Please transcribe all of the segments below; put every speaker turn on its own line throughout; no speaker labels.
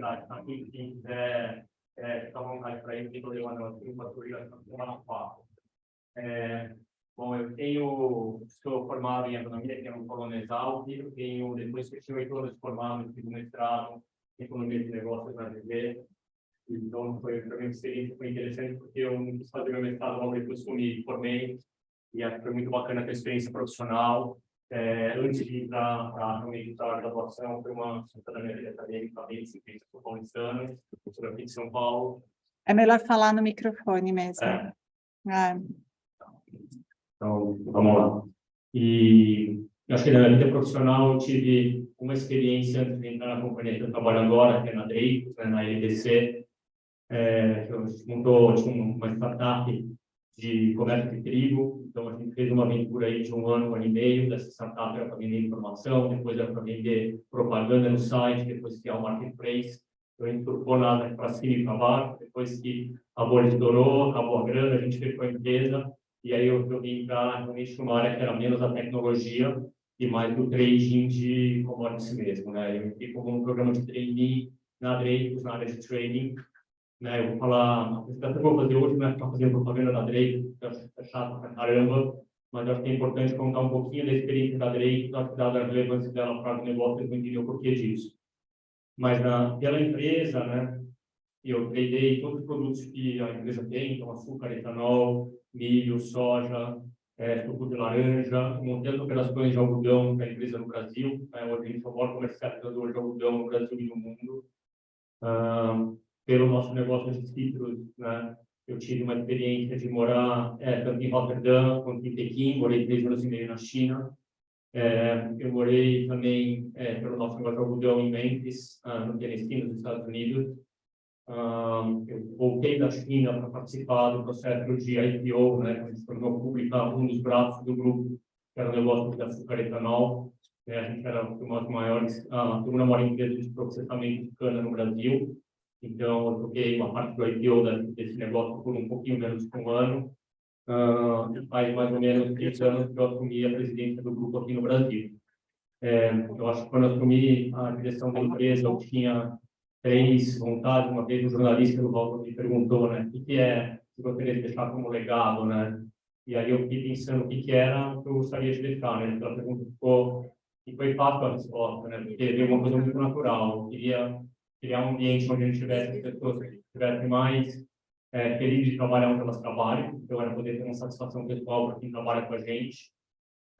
verdade, tá? Quem quiser ficar à vontade para ir, não tem problema não, eu tenho uma ligação na papo. Bom, sou formado em economia, tenho um Polonesal, e depois que eu tive 8 anos formado, fiz um mestrado em economia de negócios na UFG. Então, foi para mim uma experiência foi interessante, porque eu não quis fazer meu mestrado logo depois que eu me formei, e acho que foi muito bacana ter a experiência profissional. Antes de ir para realmente a graduação, foi uma da minha vida acadêmica, bem disciplina paulistana, professora aqui de São Paulo.
É melhor falar no microfone mesmo.
Então, vamos lá. E acho que na minha vida profissional eu tive uma experiência antes de entrar na companhia que eu trabalho agora, que é na Dreyfus, na LDC, que a gente montou uma startup de comércio de trigo. Então, a gente fez uma aventura aí de um ano e meio. Dessa startup era para vender informação, depois era para vender propaganda no site, depois criar o marketplace. Então, a gente trocou nada para cima e para baixo. Depois que a bolha estourou, acabou a grana, a gente fechou a empresa. E aí eu vim para realmente uma área que era menos a tecnologia e mais do trading de commodities mesmo, né? Eu fiquei como um programa de trainee na Dreyfus, na área de trading. Eu vou falar, a apresentação que eu vou fazer hoje não é ficar fazendo propaganda da Dreyfus, que é chato pra caramba, mas acho que é importante contar um pouquinho da experiência da Dreyfus, dada a relevância dela para o negócio, eu entender o porquê disso. Mas pela empresa, né, eu tradei todos os produtos que a empresa tem, então açúcar, etanol, milho, soja, suco de laranja, montei as operações de algodão da empresa no Brasil, hoje a gente é o maior comercializador de algodão no Brasil e no mundo. Pelo nosso negócio de cítrus, né, eu tive uma experiência de morar tanto em Rotterdam quanto em Pequim, morei 3 anos e meio na China. Eu morei também, pelo nosso negócio de algodão, em Memphis, no Tennessee, nos Estados Unidos. Eu voltei da China para participar do processo de IPO, né, quando se tornou pública um dos braços do grupo, que era o negócio de açúcar e etanol. A gente era uma das maiores, a segunda maior empresa de processamento de cana no Brasil. Então, eu toquei uma parte do IPO desse negócio por um pouquinho menos de um ano. Faz mais ou menos 3 anos que eu assumi a presidência do grupo aqui no Brasil. Eu acho que quando eu assumi a direção da empresa, eu tinha 3 vontades. Uma vez um jornalista do Valor me perguntou, né, o que é que eu gostaria de deixar como legado, né? E aí eu fiquei pensando o que era que eu gostaria de deixar, né? Então a pergunta ficou, e foi fácil a resposta, né? Porque veio uma coisa muito natural. Eu queria criar um ambiente onde a gente tivesse as pessoas que estivessem mais felizes de trabalhar onde elas trabalham. Então era poder ter uma satisfação pessoal para quem trabalha com a gente.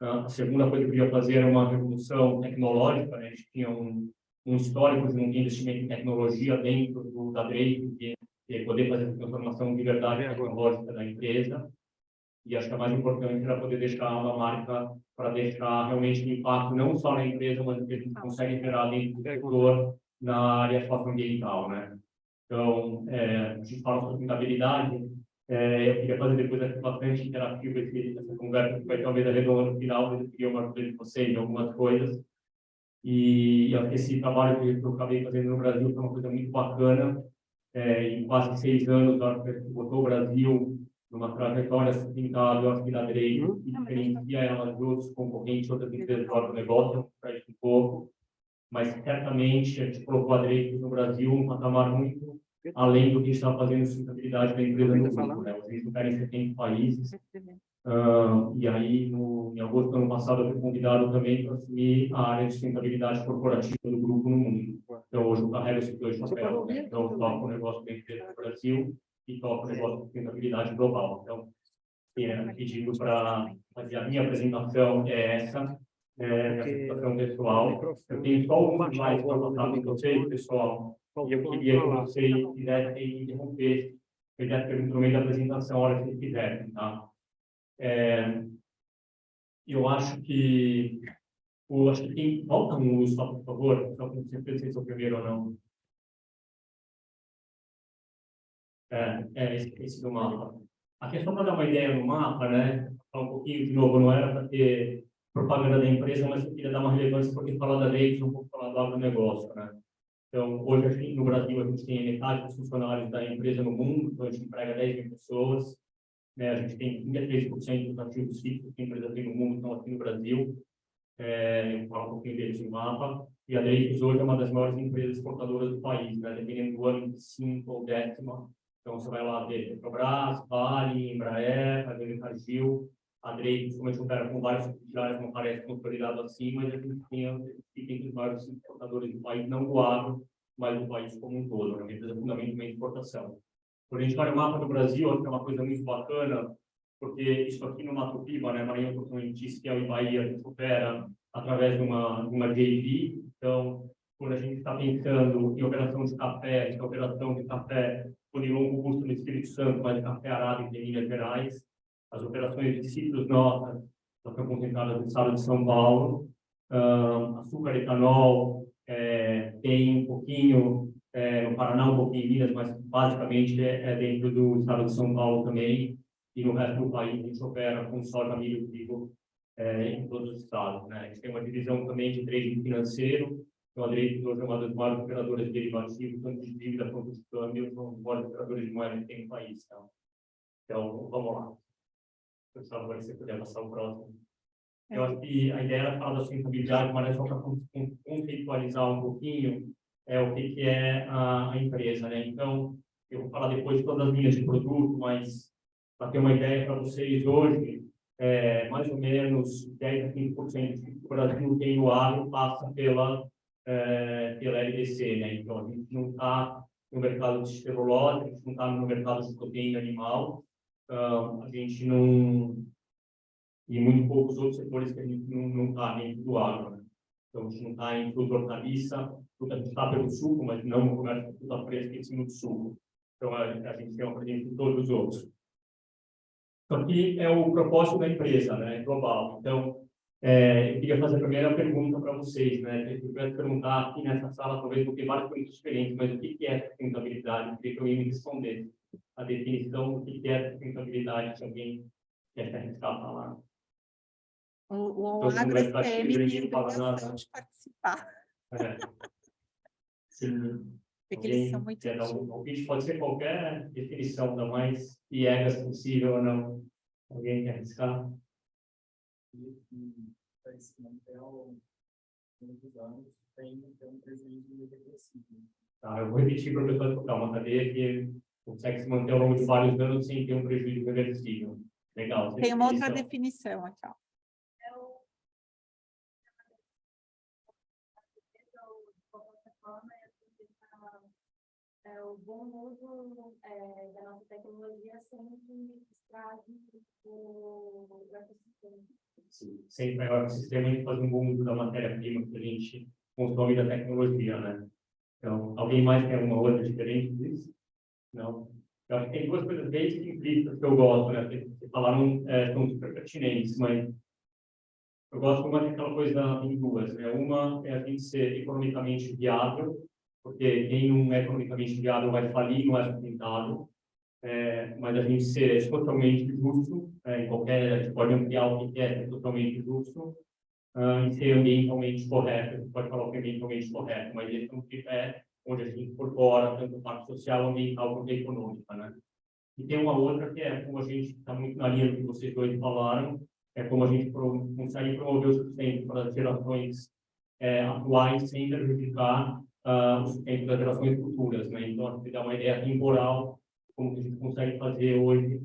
A segunda coisa que eu queria fazer era uma revolução tecnológica, né? A gente tinha um histórico de um investimento em tecnologia dentro da Dreyfus e poder fazer essa transformação de verdade tecnológica da empresa. E acho que a mais importante era poder deixar uma marca para deixar realmente um impacto não só na empresa, mas que a gente consegue gerar dentro do setor na área socioambiental, né? Então, a gente fala sobre sustentabilidade. Eu queria fazer depois aqui bastante interativo essa conversa, que vai talvez a redonda no final, mas eu queria uma ajuda de vocês em algumas coisas. E esse trabalho que eu acabei fazendo no Brasil foi uma coisa muito bacana. Em quase 6 anos, acho que botou o Brasil numa trajetória sustentável, eu acho que da Dreyfus, que diferencia ela de outros concorrentes, outras empresas do negócio, para isso um pouco. Mas certamente a gente colocou a Dreyfus no Brasil um patamar muito além do que está fazendo sustentabilidade da empresa no mundo, né? Vocês estão em 70 países. E aí, em agosto do ano passado, eu fui convidado também para assumir a área de sustentabilidade corporativa do grupo no mundo. Então, hoje eu carrego esses 2 papéis, né? Então, eu toco o negócio da empresa no Brasil e toco o negócio de sustentabilidade global. Então, pedido para fazer a minha apresentação essa. Minha apresentação pessoal. Eu tenho só alguns slides para passar para vocês, pessoal, e eu queria que vocês quisessem interromper, fizessem pergunta no meio da apresentação, a hora que vocês quiserem, tá? Eu acho que tem, volta um só, por favor, só para não sei se é o primeiro ou não. Esse do mapa. Aqui é só para dar uma ideia no mapa, né? Falar um pouquinho de novo, não era para ter propaganda da empresa, mas eu queria dar uma relevância porque falar da Dreyfus um pouco falar do agronegócio, né? Então, hoje no Brasil a gente tem metade dos funcionários da empresa no mundo, então a gente emprega 10 mil pessoas, né? A gente tem 33% dos ativos fixos que a empresa tem no mundo, estão aqui no Brasil. Eu vou falar um pouquinho deles no mapa. E a Dreyfus hoje é uma das maiores empresas exportadoras do país, né? Dependendo do ano, 5 ou 10ª. Então, você vai lá ver Petrobras, Vale, Embraer, Cargill. A Dreyfus, como a gente opera com vários subsidiários, não parece consolidado assim, mas a gente tem entre os maiores exportadores do país, não do agro, mas do país como um todo, né? Uma empresa fundamentalmente de exportação. Quando a gente vai no mapa do Brasil, acho que é uma coisa muito bacana, porque isso aqui no Mato Piba, né, Maranhão, Tocantins, Piauí e Bahia, a gente opera através de uma JV. Então, quando a gente está pensando em operação de café, Conilon Robusto no Espírito Santo, mas de café arábica em Minas Gerais, as operações de ciclos notas, estão concentradas no estado de São Paulo, açúcar, etanol, tem um pouquinho no Paraná, um pouquinho em Minas, mas basicamente é dentro do estado de São Paulo também, e no resto do país a gente opera com soja, milho e trigo em todos os estados, né? A gente tem uma divisão também de trading financeiro, então a Dreyfus hoje é uma das maiores operadoras de derivativos, tanto de dívida quanto de câmbio, são os maiores operadores de moeda que tem no país. Tá? Então, vamos lá. Pessoal, agora se você puder passar o próximo. Eu acho que a ideia era falar da sustentabilidade, mas só para conceitualizar um pouquinho o que é a empresa, né? Então, eu vou falar depois de todas as linhas de produto, mas para ter uma ideia para vocês hoje, mais ou menos 10 a 15% do Brasil tem o agro, passa pela LDC, né? Então, a gente não está no mercado de celulose, a gente não está no mercado de proteína animal, a gente não... E muito poucos outros setores que a gente não está dentro do agro, né? Então, a gente não está em fruta hortaliça, fruta que está pelo suco, mas não no comércio de fruta fresca em cima do suco. Então, a gente tem uma presença em todos os outros. Isso aqui é o propósito da empresa, né, global. Então, eu queria fazer a primeira pergunta para vocês, né? Se eu pudesse perguntar aqui nessa sala, talvez vou ter várias perguntas diferentes, mas o que é sustentabilidade? Eu queria que alguém me respondesse a definição do que é sustentabilidade, se alguém quer se arriscar a falar.
O
Todo mundo vai ficar
AgroSTM
tímido,
tem
ninguém fala
obrigação
nada.
de participar,
Sim.
porque eles são
Alguém
muito
quer dar
antigos.
um palpite? Pode ser qualquer definição, da mais piegas possível ou não. Alguém quer arriscar? Tá, eu vou repetir para o professor tocar uma cadeia que consegue se manter ao longo de vários anos sem ter um prejuízo reversível. Legal.
Tem uma outra definição aqui, ó.
O bom uso da nossa tecnologia sempre estrague o ecossistema.
Sim, sempre o ecossistema, a gente faz um bom uso da matéria-prima que a gente consome da tecnologia, né? Então, alguém mais tem alguma outra diferente disso? Não? Eu acho que tem duas coisas bem simplistas que eu gosto, né? Que falaram, são super pertinentes, mas eu gosto mais daquela coisa em duas, né? Uma é a gente ser economicamente viável, porque quem não é economicamente viável vai falir, não é sustentável, mas a gente ser totalmente justo, em qualquer, a gente pode ampliar o que é ser totalmente justo, e ser ambientalmente correto, a gente pode falar o que é ambientalmente correto, mas esse é um tripé onde a gente incorpora tanto a parte social, ambiental quanto econômica, né? E tem uma outra que é como a gente está muito na linha do que vocês dois falaram, é como a gente consegue promover o sustento para as gerações atuais sem prejudicar o sustento das gerações futuras, né? Então, a gente dá uma ideia temporal como que a gente consegue fazer hoje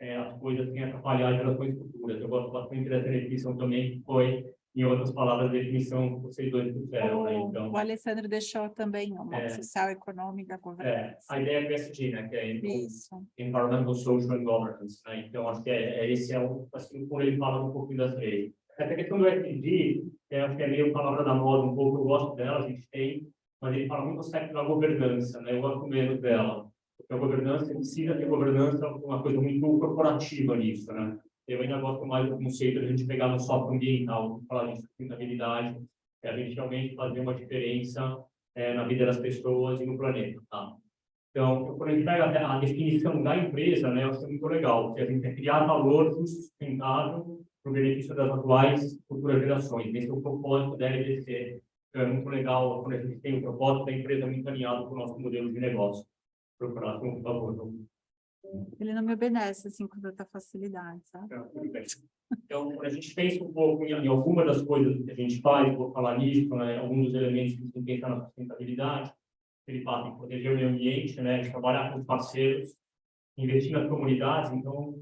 as coisas sem atrapalhar as gerações futuras. Eu gosto bastante dessa definição também, que foi, em outras palavras, a definição que vocês dois trouxeram, né? Então,
O Alessandro deixou também uma social, econômica, governança.
a ideia é ESG, né? Que é
Isso.
Environmental, Social and Governance, né? Então, acho que esse é assim, quando ele fala um pouquinho das três. Essa questão do ESG, acho que é meio palavra da moda, um pouco eu gosto dela, a gente tem, mas ele fala muito aspecto da governança, né? Eu gosto menos dela. Porque a governança precisa ter governança, uma coisa muito corporativa nisso, né? Eu ainda gosto mais do conceito de a gente pegar no software ambiental, falar de sustentabilidade, a gente realmente fazer uma diferença na vida das pessoas e no planeta, tá? Então, quando a gente pega a definição da empresa, né, eu acho que é muito legal, que a gente é criar valor sustentável para o benefício das atuais e futuras gerações. Esse é o propósito da LDC. Então, é muito legal quando a gente tem o propósito da empresa muito alinhado com o nosso modelo de negócio. Para o próximo, por favor.
Ele não me obedece, assim, com tanta facilidade, sabe?
Tudo bem. Então, quando a gente pensa um pouco em alguma das coisas que a gente faz, vou falar nisso, né, alguns dos elementos que a gente tem que pensar na sustentabilidade, ele fala em proteger o meio ambiente, né, trabalhar com os parceiros, investir nas comunidades, então,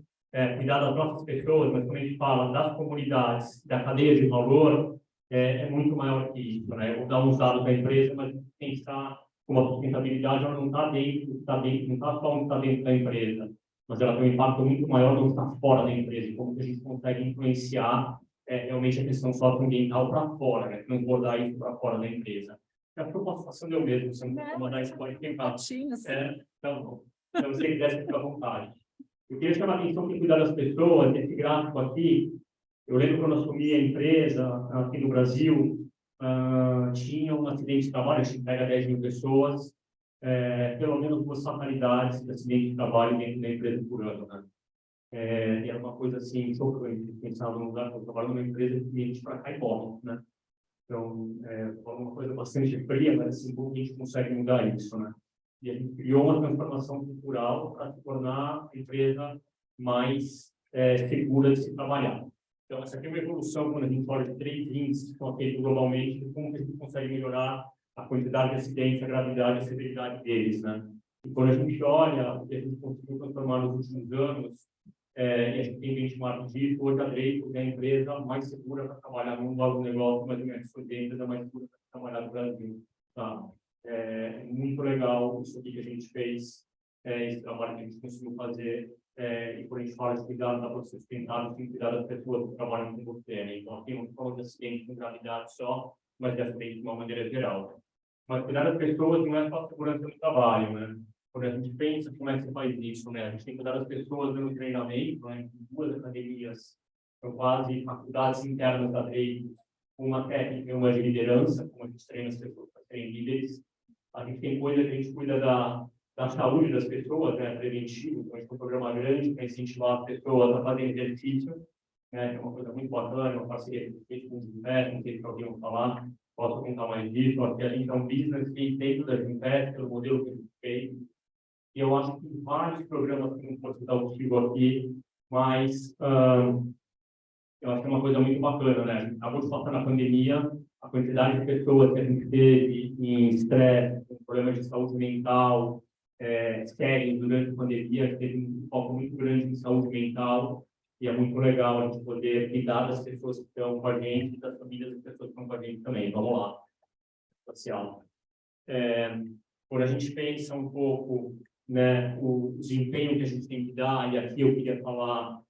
cuidar das nossas pessoas, mas quando a gente fala das comunidades, da cadeia de valor, é muito maior que isso, né? Eu vou dar uns dados da empresa, mas pensar como a sustentabilidade ela não está dentro, não está só onde está dentro da empresa, mas ela tem um impacto muito maior do que está fora da empresa, e como que a gente consegue influenciar realmente a questão socioambiental para fora, né? Transbordar isso para fora da empresa. A preocupação eu mesmo, se eu não mandar isso, pode tentar. Então, se você quiser, fica à vontade. Eu queria chamar a atenção que cuidar das pessoas, esse gráfico aqui, eu lembro quando eu assumi a empresa aqui no Brasil, tinha um acidente de trabalho, a gente pega 10 mil pessoas, pelo menos 2 fatalidades de acidente de trabalho dentro da empresa por ano, né? E era uma coisa assim, chocante, pensar num lugar que eu trabalho numa empresa que vem para cá e morre, né? Então, é uma coisa bastante fria, mas assim, como a gente consegue mudar isso, né? E a gente criou uma transformação cultural para se tornar a empresa mais segura de se trabalhar. Então, essa aqui é uma evolução, quando a gente olha de 3 índices que são feitos globalmente, de como a gente consegue melhorar a quantidade de acidentes, a gravidade e a severidade deles, né? E quando a gente olha o que a gente conseguiu transformar nos últimos anos, e a gente tem benchmark disso, hoje a Dreyfus é a empresa mais segura para trabalhar no mundo do negócio, mas a empresa mais segura para trabalhar no Brasil. Tá? É muito legal isso aqui que a gente fez, esse trabalho que a gente conseguiu fazer, e quando a gente fala de cuidado da produção sustentável, tem que cuidar das pessoas que trabalham com você, né? Então, aqui não falamos de acidente com gravidade só, mas de acidente de uma maneira geral. Mas cuidar das pessoas não é só segurança no trabalho, né? Quando a gente pensa como é que se faz isso, né? A gente tem que cuidar das pessoas no treinamento, né? Em 2 academias, são quase faculdades internas da Dreyfus, uma técnica e uma de liderança, como a gente treina as pessoas para serem líderes. A gente tem coisa que a gente cuida da saúde das pessoas, né? Preventivo, então a gente tem um programa grande para incentivar as pessoas a fazerem exercício, né? Que é uma coisa muito bacana, uma parceria que a gente fez com o Gimpé, não sei se alguém vai falar, posso contar mais disso. Aqui a gente é um business que dentro da Gimpé, pelo modelo que a gente fez. E eu acho que tem vários programas que não posso citar o Chico aqui, mas eu acho que é uma coisa muito bacana, né? A gente acabou de passar na pandemia, a quantidade de pessoas que a gente teve em estresse, com problemas de saúde mental, sérios durante a pandemia, a gente teve um foco muito grande em saúde mental, e é muito legal a gente poder cuidar das pessoas que estão com a gente, das famílias das pessoas que estão com a gente também. Vamos lá. Social. Quando a gente pensa um pouco, né, o desempenho que a gente tem que dar, e aqui eu queria falar,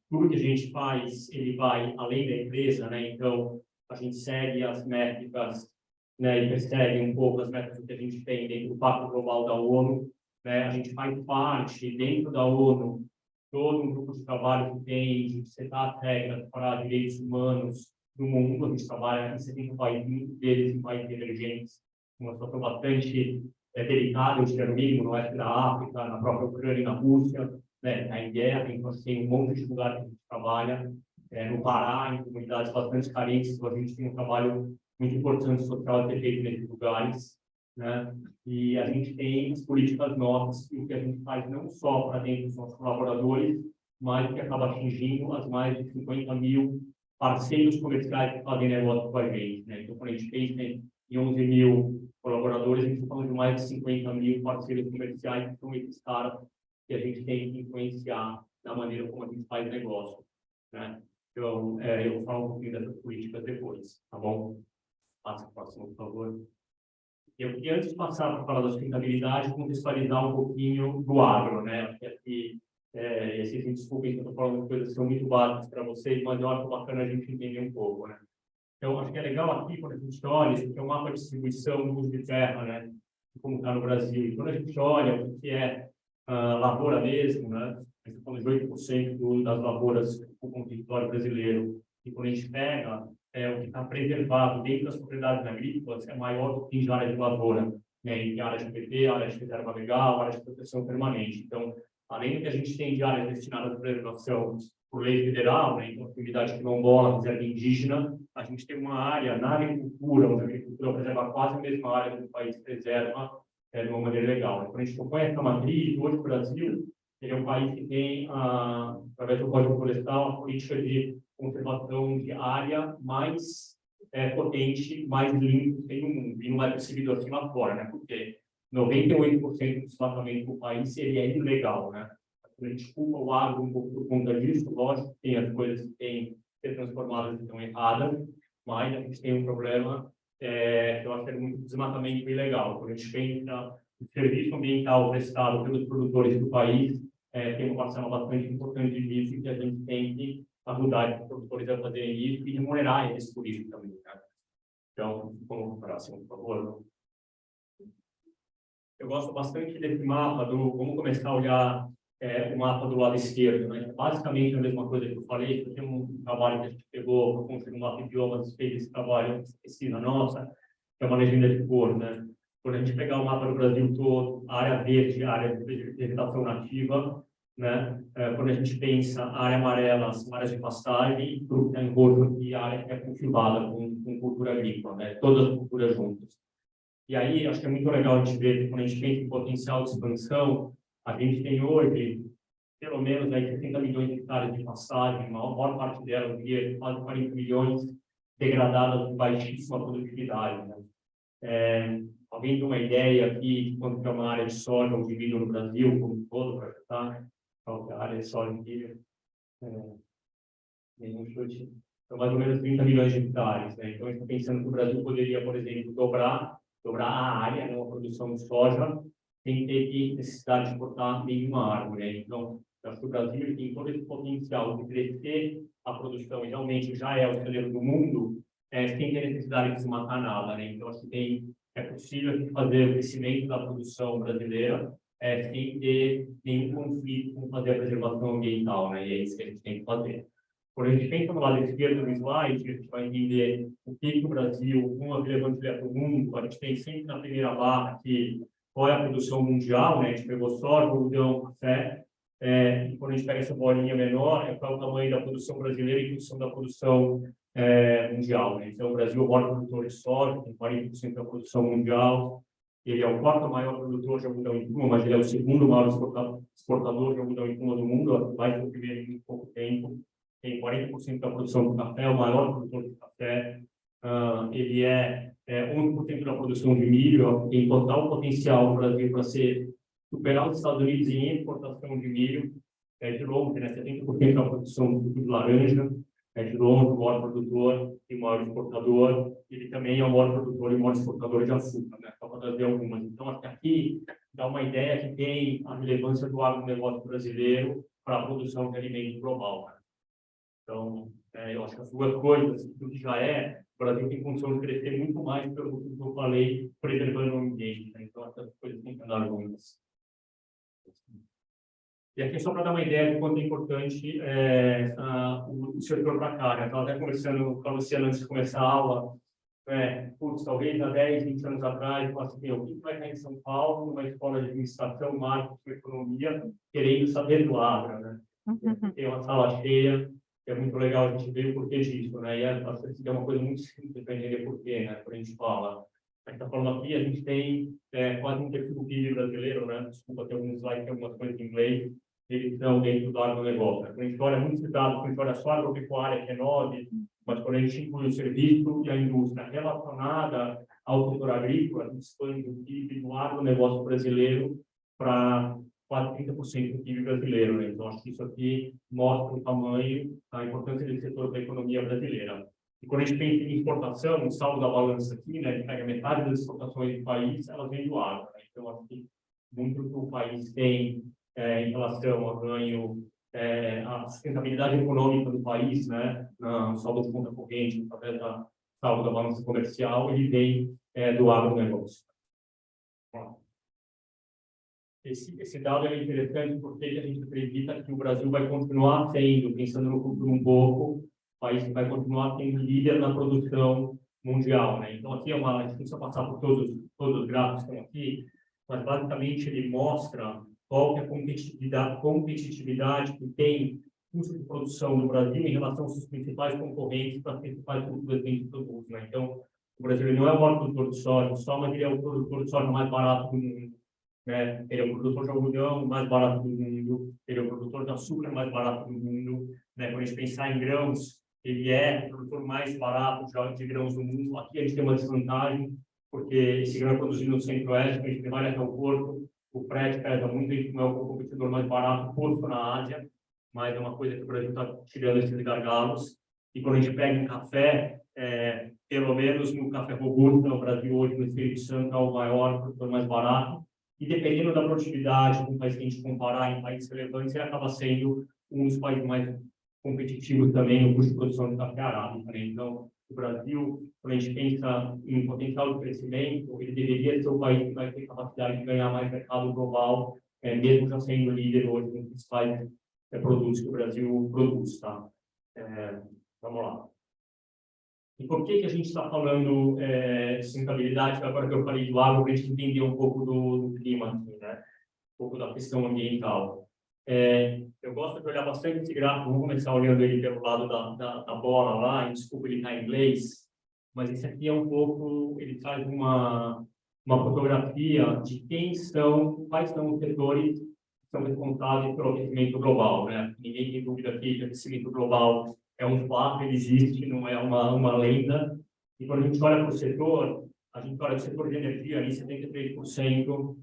tudo que a gente faz, ele vai além da empresa, né? Então, a gente segue as métricas, né, e persegue um pouco as métricas que a gente tem dentro do Pacto Global da ONU, né? A gente faz parte, dentro da ONU, todo um grupo de trabalho que tem de setar as regras para direitos humanos no mundo. A gente trabalha em 70 países, muitos deles em países emergentes, uma situação bastante delicada, eu diria no mínimo, no oeste da África, na própria Ucrânia e na Rússia, né, tá em guerra, então tem um monte de lugares que a gente trabalha, no Pará, em comunidades bastante carentes, então a gente tem um trabalho muito importante social a ser feito nesses lugares, né? E a gente tem as políticas nossas, e o que a gente faz não só para dentro dos nossos colaboradores, mas que acaba atingindo as mais de 50 mil parceiros comerciais que fazem negócio com a gente, né? Então, quando a gente pensa em 11 mil colaboradores, a gente está falando de mais de 50 mil parceiros comerciais, que são esses caras que a gente tem que influenciar na maneira como a gente faz negócio, né? Então, eu vou falar um pouquinho dessas políticas depois, tá bom? Passa o próximo, por favor. Eu queria, antes de passar para falar da sustentabilidade, contextualizar um pouquinho do agro, né? Acho que aqui, vocês me desculpem que eu estou falando de coisas que são muito básicas para vocês, mas eu acho bacana a gente entender um pouco, né? Então, acho que é legal aqui, quando a gente olha, isso aqui é um mapa de distribuição do uso de terra, né? Como está no Brasil. E quando a gente olha o que é lavoura mesmo, né? A gente está falando de 8% das lavouras do território brasileiro. E quando a gente pega o que está preservado dentro das propriedades agrícolas, é maior do que em área de lavoura, né? Em área de PP, área de reserva legal, área de proteção permanente. Então, além do que a gente tem de áreas destinadas à preservação por lei federal, né, então, atividade quilombola, reserva indígena, a gente tem uma área na agricultura, onde a agricultura preserva quase a mesma área que o país preserva, de uma maneira legal. Quando a gente propõe essa matriz, hoje o Brasil ele é um país que tem, através do Código Florestal, a política de conservação de área mais potente, mais limpa que tem no mundo. E não é percebido assim lá fora, né? Porque 98% do desmatamento do país ele é ilegal, né? A gente culpa o agro um pouco por conta disso, lógico, tem as coisas que têm que ser transformadas e estão erradas, mas a gente tem um problema que eu acho que é muito desmatamento ilegal. Quando a gente pensa no serviço ambiental prestado pelos produtores do país, tem uma parcela bastante importante disso e que a gente tem que ajudar os produtores a fazerem isso e remunerar eles por isso também. Né? Então, vamos para o próximo, por favor. Eu gosto bastante desse mapa, vamos começar a olhar o mapa do lado esquerdo. Né? Basicamente a mesma coisa que eu falei, tem um trabalho que a gente pegou para construir um mapa de biomas, fez esse trabalho, essa pesquisa nossa, que é uma legenda de cor. Né? Quando a gente pegar o mapa do Brasil todo, a área verde, a área de vegetação nativa, né? Quando a gente pensa a área amarela, são áreas de pastagem, e tudo que está em roxo aqui, a área que é cultivada com cultura agrícola, né? Todas as culturas juntas. E aí, acho que é muito legal a gente ver, quando a gente pensa em potencial de expansão, a gente tem hoje, pelo menos, aí, 60 milhões de hectares de pastagem, a maior parte delas, quase 40 milhões, degradadas de baixíssima produtividade. Né? Alguém tem uma ideia aqui de quanto é uma área de soja ou de milho no Brasil, como um todo, para chutar? Qual é a área de soja e milho? Nenhum chute. Então, mais ou menos 30 milhões de hectares. Né? Então, a gente está pensando que o Brasil poderia, por exemplo, dobrar a área, né, uma produção de soja, sem ter necessidade de cortar nenhuma árvore. Né? Então, acho que o Brasil tem todo esse potencial de crescer a produção, e realmente já é o celeiro do mundo, sem ter necessidade de desmatar nada. Né? Então, acho que é possível fazer o crescimento da produção brasileira sem ter nenhum conflito com fazer a preservação ambiental. Né? E é isso que a gente tem que fazer. Quando a gente pensa no lado esquerdo do slide, a gente vai entender o que o Brasil, como relevante é para o mundo. A gente tem sempre na primeira barra aqui qual é a produção mundial, né? A gente pegou soja, algodão, café. E quando a gente pega essa bolinha menor, qual é o tamanho da produção brasileira e produção da produção mundial. Né? Então, o Brasil é o maior produtor de soja, tem 40% da produção mundial. Ele é o quarto maior produtor de algodão em pluma, mas ele é o segundo maior exportador de algodão em pluma do mundo, vai ser o primeiro em pouco tempo. Tem 40% da produção do café, o maior produtor de café. Ele é 11% da produção de milho, tem total potencial no Brasil para superar os Estados Unidos em exportação de milho. De longe, né, 70% da produção de laranja. De longe, o maior produtor e o maior exportador. Ele também é o maior produtor e o maior exportador de açúcar, né, só para trazer algumas. Então, até aqui dá uma ideia que tem a relevância do agronegócio brasileiro para a produção de alimentos global. Né? Então, eu acho que as duas coisas, tudo que já o Brasil tem condição de crescer muito mais pelo que eu falei, preservando o ambiente. Né? Então, essas coisas têm que andar juntas. E aqui, só para dar uma ideia de quanto é importante o setor para cá. Né? Estava até conversando com a Luciana antes de começar a aula. Talvez há 10, 20 anos atrás, eu falei assim, o que vai cair em São Paulo, numa escola de administração, marketing, economia, querendo saber do agro. Né? Tem uma sala cheia. É muito legal a gente ver o porquê disso, né? E acho que é uma coisa muito simples para entender porquê, né? Quando a gente fala. A gente está falando aqui, a gente tem quase um terço do PIB brasileiro, né? Desculpa, tem alguns slides, tem algumas coisas em inglês, eles estão dentro do agronegócio. Quando a gente olha muitos dados, quando a gente olha só a agropecuária, que é 9, mas quando a gente inclui o serviço e a indústria relacionada ao setor agrícola, a gente expande o PIB do agronegócio brasileiro para quase 30% do PIB brasileiro. Né? Então, acho que isso aqui mostra o tamanho, a importância desse setor da economia brasileira. E quando a gente pensa em exportação, o saldo da balança aqui, né, que pega metade das exportações do país, elas vêm do agro. Né? Então, acho que muito que o país tem em relação ao ganho, a sustentabilidade econômica do país, né, no saldo de conta corrente, através da saldo da balança comercial, ele vem do agronegócio. Esse dado é interessante porque a gente acredita que o Brasil vai continuar sendo, pensando no futuro um pouco, o país que vai continuar sendo líder na produção mundial. Né? Então, aqui a gente precisa passar por todos os gráficos que estão aqui, mas basicamente ele mostra qual que é a competitividade que tem custo de produção no Brasil em relação aos seus principais concorrentes para as principais culturas que a gente produz. Né? Então, O Brasil ele não é o maior produtor de soja só, mas ele é o produtor de soja mais barato do mundo, né? Ele é o produtor de algodão mais barato do mundo, ele é o produtor de açúcar mais barato do mundo, né? Quando a gente pensar em grãos, ele é o produtor mais barato de grãos do mundo. Aqui a gente tem uma desvantagem, porque esse grão é produzido no Centro-Oeste, a gente vai até o Porto, o frete pesa muito, a gente não é o competidor mais barato posto na Ásia, mas é uma coisa que o Brasil está tirando esses gargalos. E quando a gente pega em café, pelo menos no café robusto, o Brasil hoje no Espírito Santo é o maior produtor mais barato, e dependendo da produtividade com o país que a gente comparar em países relevantes, ele acaba sendo um dos países mais competitivos também no custo de produção de café arábica, né? Então, o Brasil, quando a gente pensa em potencial de crescimento, ele deveria ser o país que vai ter capacidade de ganhar mais mercado global, mesmo já sendo líder hoje nos principais produtos que o Brasil produz, tá? Vamos lá. E por que a gente está falando de sustentabilidade? Agora que eu falei do agro, para a gente entender um pouco do clima, assim, né? Um pouco da questão ambiental. Eu gosto de olhar bastante esse gráfico, vou começar olhando ele pelo lado da bola lá, e desculpa ele está em inglês, mas esse aqui é um pouco, ele traz uma fotografia de quais são os setores que são responsáveis pelo aquecimento global, né? Ninguém tem dúvida aqui que o aquecimento global é um fato, ele existe, não é uma lenda. E quando a gente olha para o setor, a gente olha para o setor de energia, ali 73% do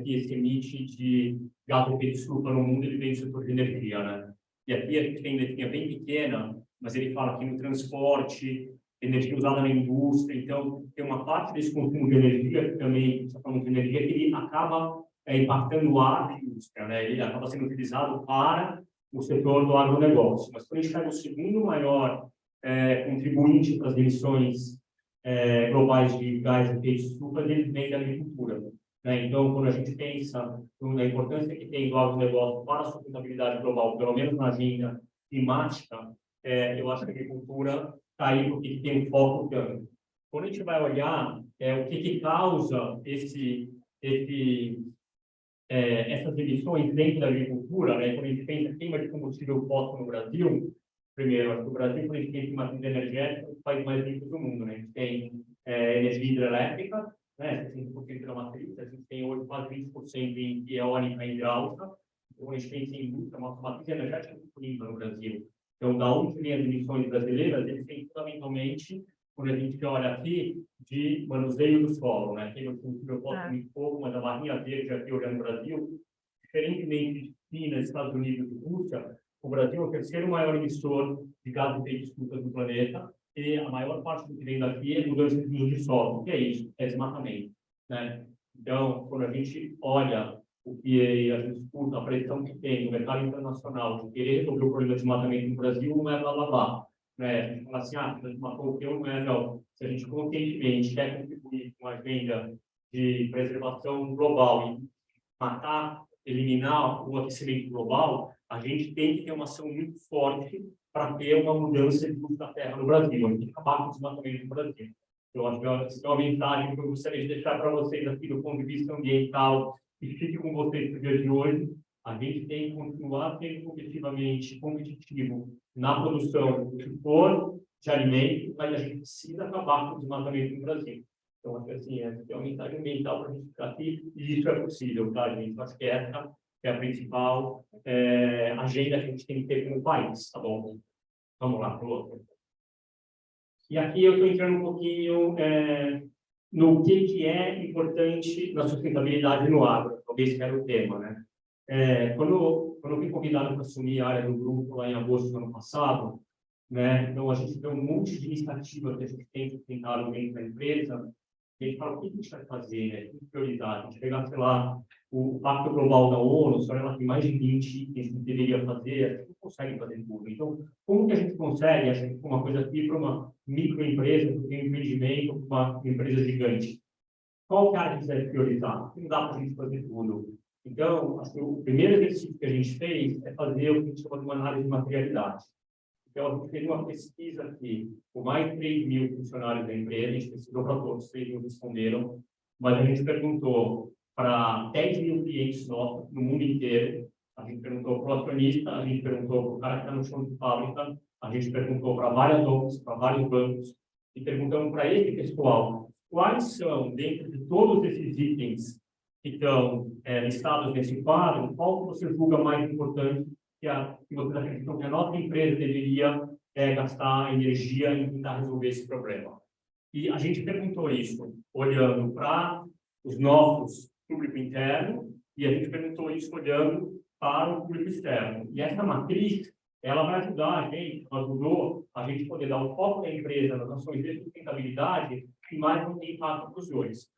que se emite de gás de efeito estufa no mundo, ele vem do setor de energia, né? E aqui a gente tem letrinha bem pequena, mas ele fala que no transporte, energia usada na indústria, então tem uma parte desse consumo de energia, que também está falando de energia, que ele acaba impactando o ar da indústria, né? Ele acaba sendo utilizado para o setor do agronegócio. Mas quando a gente pega o segundo maior contribuinte para as emissões globais de gás de efeito estufa, ele vem da agricultura, né? Então, quando a gente pensa na importância que tem do agronegócio para a sustentabilidade global, pelo menos na agenda climática, eu acho que a agricultura está aí porque tem um foco grande. Quando a gente vai olhar o que causa essas emissões dentro da agricultura, né? Quando a gente pensa em queima de combustível fóssil no Brasil, primeiro, acho que o Brasil, quando a gente pensa em matriz energética, é o país mais limpo do mundo, né? A gente tem energia hidrelétrica, né? 60% da matriz, a gente tem hoje quase 20% em eólica e hidráulica. Então, a gente pensa em indústria, nossa matriz energética é muito limpa no Brasil. Então, da onde vem as emissões brasileiras, eles têm fundamentalmente, quando a gente olha aqui, de manuseio do solo, né? Tem eu posso muito pouco, mas a barrinha verde aqui olhando o Brasil, diferentemente de China, Estados Unidos e Rússia, o Brasil é o terceiro maior emissor de gás de efeito estufa do planeta, e a maior parte do que vem daqui é mudança de uso de solo. O que é isso? É desmatamento, né? Então, quando a gente olha o que a gente escuta, a pressão que tem no mercado internacional de querer resolver o problema de desmatamento no Brasil, não é blá blá blá, né? A gente fala assim, a gente matou o que não é, não. Se a gente conscientemente quer contribuir com a agenda de preservação global e matar, eliminar o aquecimento global, a gente tem que ter uma ação muito forte para ter uma mudança de uso da terra no Brasil. A gente tem que acabar com o desmatamento no Brasil. Eu acho que essa é uma mensagem que eu gostaria de deixar para vocês aqui do ponto de vista ambiental, e fique com vocês no dia de hoje. A gente tem que continuar sendo objetivamente competitivo na produção do setor de alimentos, mas a gente precisa acabar com o desmatamento no Brasil. Então, acho que assim, é uma mensagem ambiental para a gente ficar aqui, e isso é possível, tá, gente? Acho que essa é a principal agenda que a gente tem que ter como país, tá bom? Vamos lá, para o outro. E aqui eu estou entrando um pouquinho no que é importante na sustentabilidade no agro, talvez que era o tema, né? Quando eu fui convidado para assumir a área do grupo lá em agosto do ano passado, né? Então, a gente tem um monte de iniciativas que a gente tem tentado dentro da empresa, e a gente fala, o que a gente vai fazer, né? Que prioridade? A gente pegar, sei lá, o Pacto Global da ONU, só ela tem mais de 20 itens que a gente deveria fazer, a gente não consegue fazer tudo. Então, como que a gente consegue, acho que uma coisa aqui para uma microempresa, para um empreendimento, para uma empresa gigante? Qual que é a área que a gente deve priorizar? Não dá para a gente fazer tudo. Então, acho que o primeiro exercício que a gente fez é fazer o que a gente chama de uma análise de materialidade. Então, a gente fez uma pesquisa aqui, com mais de 3.000 funcionários da empresa, a gente pesquisou para todos, 3.000 responderam, mas a gente perguntou para 10.000 clientes nossos no mundo inteiro, a gente perguntou para o acionista, a gente perguntou para o cara que está no chão de fábrica, a gente perguntou para várias ONGs, para vários bancos, e perguntamos para esse pessoal quais são, dentro de todos esses itens que estão listados nesse quadro, qual que você julga mais importante que vocês acreditam que a nossa empresa deveria gastar energia em tentar resolver esse problema. E a gente perguntou isso olhando para os nossos público interno e a gente perguntou isso olhando para o público externo. E essa matriz, ela vai ajudar a gente, ajudou a gente poder dar o foco da empresa nas ações de sustentabilidade e mais não tem impacto para os dois.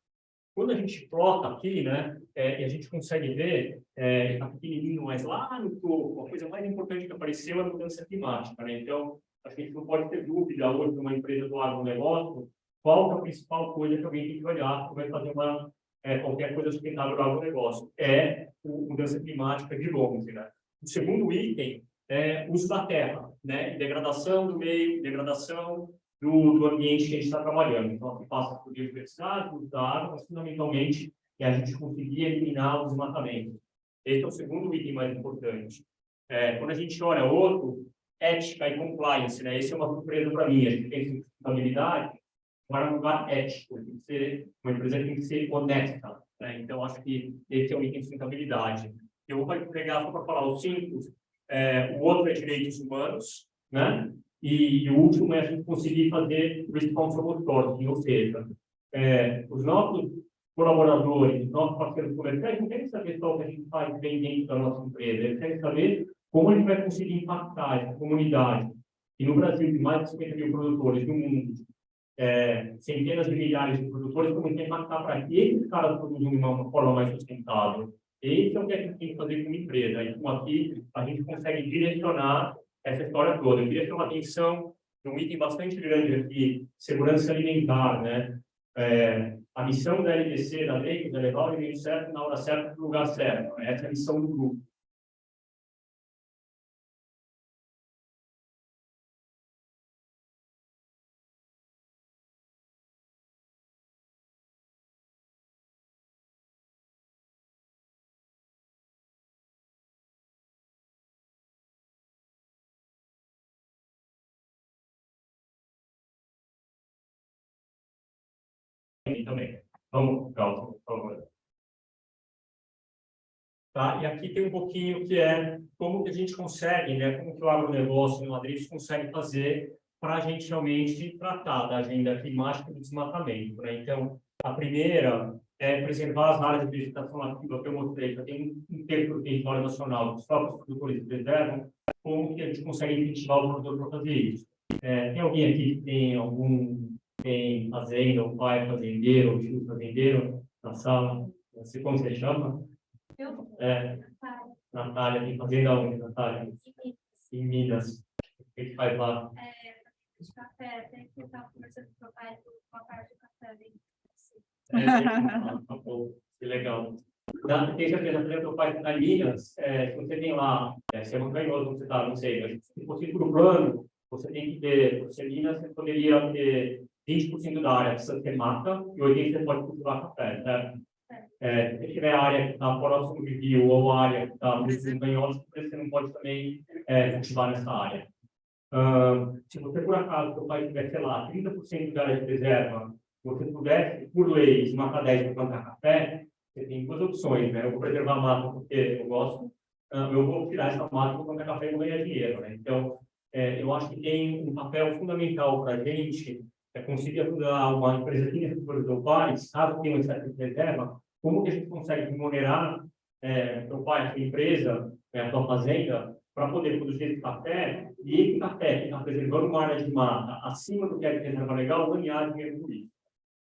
Quando a gente plota aqui, né, e a gente consegue ver, está pequenininho, mas lá no topo, a coisa mais importante que apareceu é a mudança climática, né? Então, a gente não pode ter dúvida hoje de uma empresa do agronegócio, qual é a principal coisa que alguém tem que olhar para fazer qualquer coisa sustentável no agronegócio. É a mudança climática de longe, né? O segundo item é uso da terra, né? Degradação do meio, degradação do ambiente que a gente está trabalhando. Então, aqui passa por biodiversidade, uso da água, mas fundamentalmente é a gente conseguir eliminar o desmatamento. Esse é o segundo item mais importante. Quando a gente olha outro, ética e compliance, né? Esse é uma surpresa para mim. A gente tem sustentabilidade para um lugar ético, tem que ser uma empresa que tem que ser honesta, né? Então, acho que esse é o item de sustentabilidade. Eu vou pegar só para falar os 5. O outro é direitos humanos, né? E o último é a gente conseguir fazer responsible sourcing, ou seja, os nossos colaboradores, os nossos parceiros comerciais não querem saber só o que a gente faz bem dentro da nossa empresa, eles querem saber como a gente vai conseguir impactar essa comunidade. E no Brasil, de mais de 50 mil produtores no mundo, centenas de milhares de produtores, como a gente vai impactar para que esses caras produzam de uma forma mais sustentável. Esse é o que a gente tem que fazer como empresa. Então, aqui, a gente consegue direcionar essa história toda. Eu queria chamar a atenção de um item bastante grande aqui, segurança alimentar, né? A missão da LDC, da lei, é levar o alimento certo na hora certa, no lugar certo. Essa é a missão do grupo. Também. Vamos, Galton, por favor. Tá? E aqui tem um pouquinho que é como que a gente consegue, né? Como que o agronegócio no Madrid consegue fazer para a gente realmente tratar da agenda climática e do desmatamento, né? Então, a primeira é preservar as áreas de vegetação ativa que eu mostrei, que tem um terço do território nacional, que os próprios produtores preservam, como que a gente consegue incentivar o produtor para fazer isso. Tem alguém aqui que tem fazenda, ou pai fazendeiro, ou filho fazendeiro na sala? Você como você chama? Natália, tem fazenda onde, Natália? Em Minas. O que faz lá?
De café, tem que estar conversando com o pai com a parte do café.
Que legal. Tem certeza que o teu pai está em Minas, se você tem lá, se é montanhoso, você está, não sei, mas se fosse para o plano, você tem que ter, por ser Minas, você poderia ter 20% da área precisa ter mata e 80% você pode cultivar café, certo? Se tiver área que está próximo de rio ou área que está muito montanhosa, você não pode também cultivar nessa área. Se você, por acaso, seu pai tiver, sei lá, 30% da área de reserva, você pudesse, por lei, desmatar 10 para plantar café, você tem duas opções, né? Eu vou preservar a mata porque eu gosto, eu vou tirar essa mata para plantar café e vou ganhar dinheiro, né? Então, eu acho que tem um papel fundamental para a gente conseguir ajudar uma empresa que nem a do pai, caso tenha um excesso de reserva, como que a gente consegue remunerar seu pai, a sua empresa, a sua fazenda, para poder produzir esse café, e esse café que está preservando uma área de mata acima do que é de reserva legal, ganhar dinheiro por isso.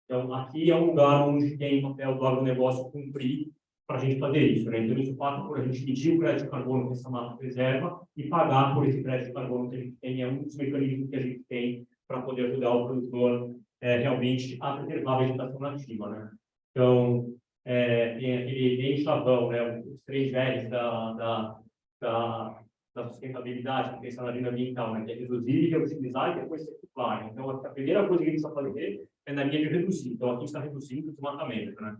Então, aqui é um lugar onde tem o papel do agronegócio cumprir para a gente fazer isso, né? Então, isso passa por a gente medir o crédito de carbono que essa mata preserva e pagar por esse crédito de carbono que a gente tem. É um dos mecanismos que a gente tem para poder ajudar o produtor realmente a preservar a vegetação nativa, né? Então, tem aquele chavão, né? Os 3 Gs da sustentabilidade, pensando na dinâmica ambiental, né? Que é reduzir, reutilizar e depois reciclar. Então, a primeira coisa que a gente precisa fazer é na linha de reduzir. Então, aqui está reduzindo o desmatamento, né?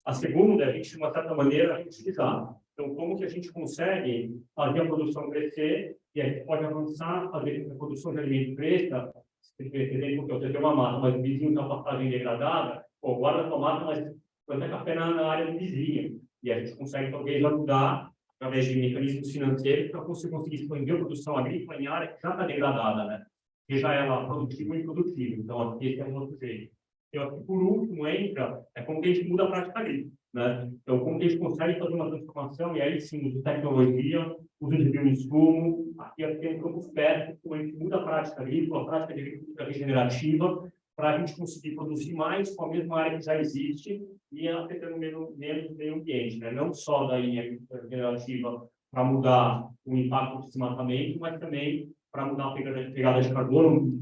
A segunda é a gente, de uma certa maneira, reutilizar. Então, como que a gente consegue fazer a produção crescer e a gente pode avançar, fazer com que a produção de alimento cresça Porque você tem uma mata, mas o vizinho tem uma passagem degradada, pô, guarda a tua mata, mas planta café na área do vizinho. E a gente consegue, talvez, ajudar, através de mecanismos financeiros, para você conseguir expandir a produção agrícola em área que já está degradada, né? Seja ela produtiva ou improdutiva. Então, aqui esse é um outro jeito. Eu acho que, por último, entra, como que a gente muda a prática agrícola, né? Então, como que a gente consegue fazer uma transformação, e aí sim, uso tecnologia, uso de bioinsumo, aqui tem um campo fértil, como a gente muda a prática agrícola, a prática de agricultura regenerativa, para a gente conseguir produzir mais com a mesma área que já existe e afetando menos o meio ambiente, né? Não só daí a agricultura regenerativa para mudar o impacto do desmatamento, mas também para mudar a pegada de carbono,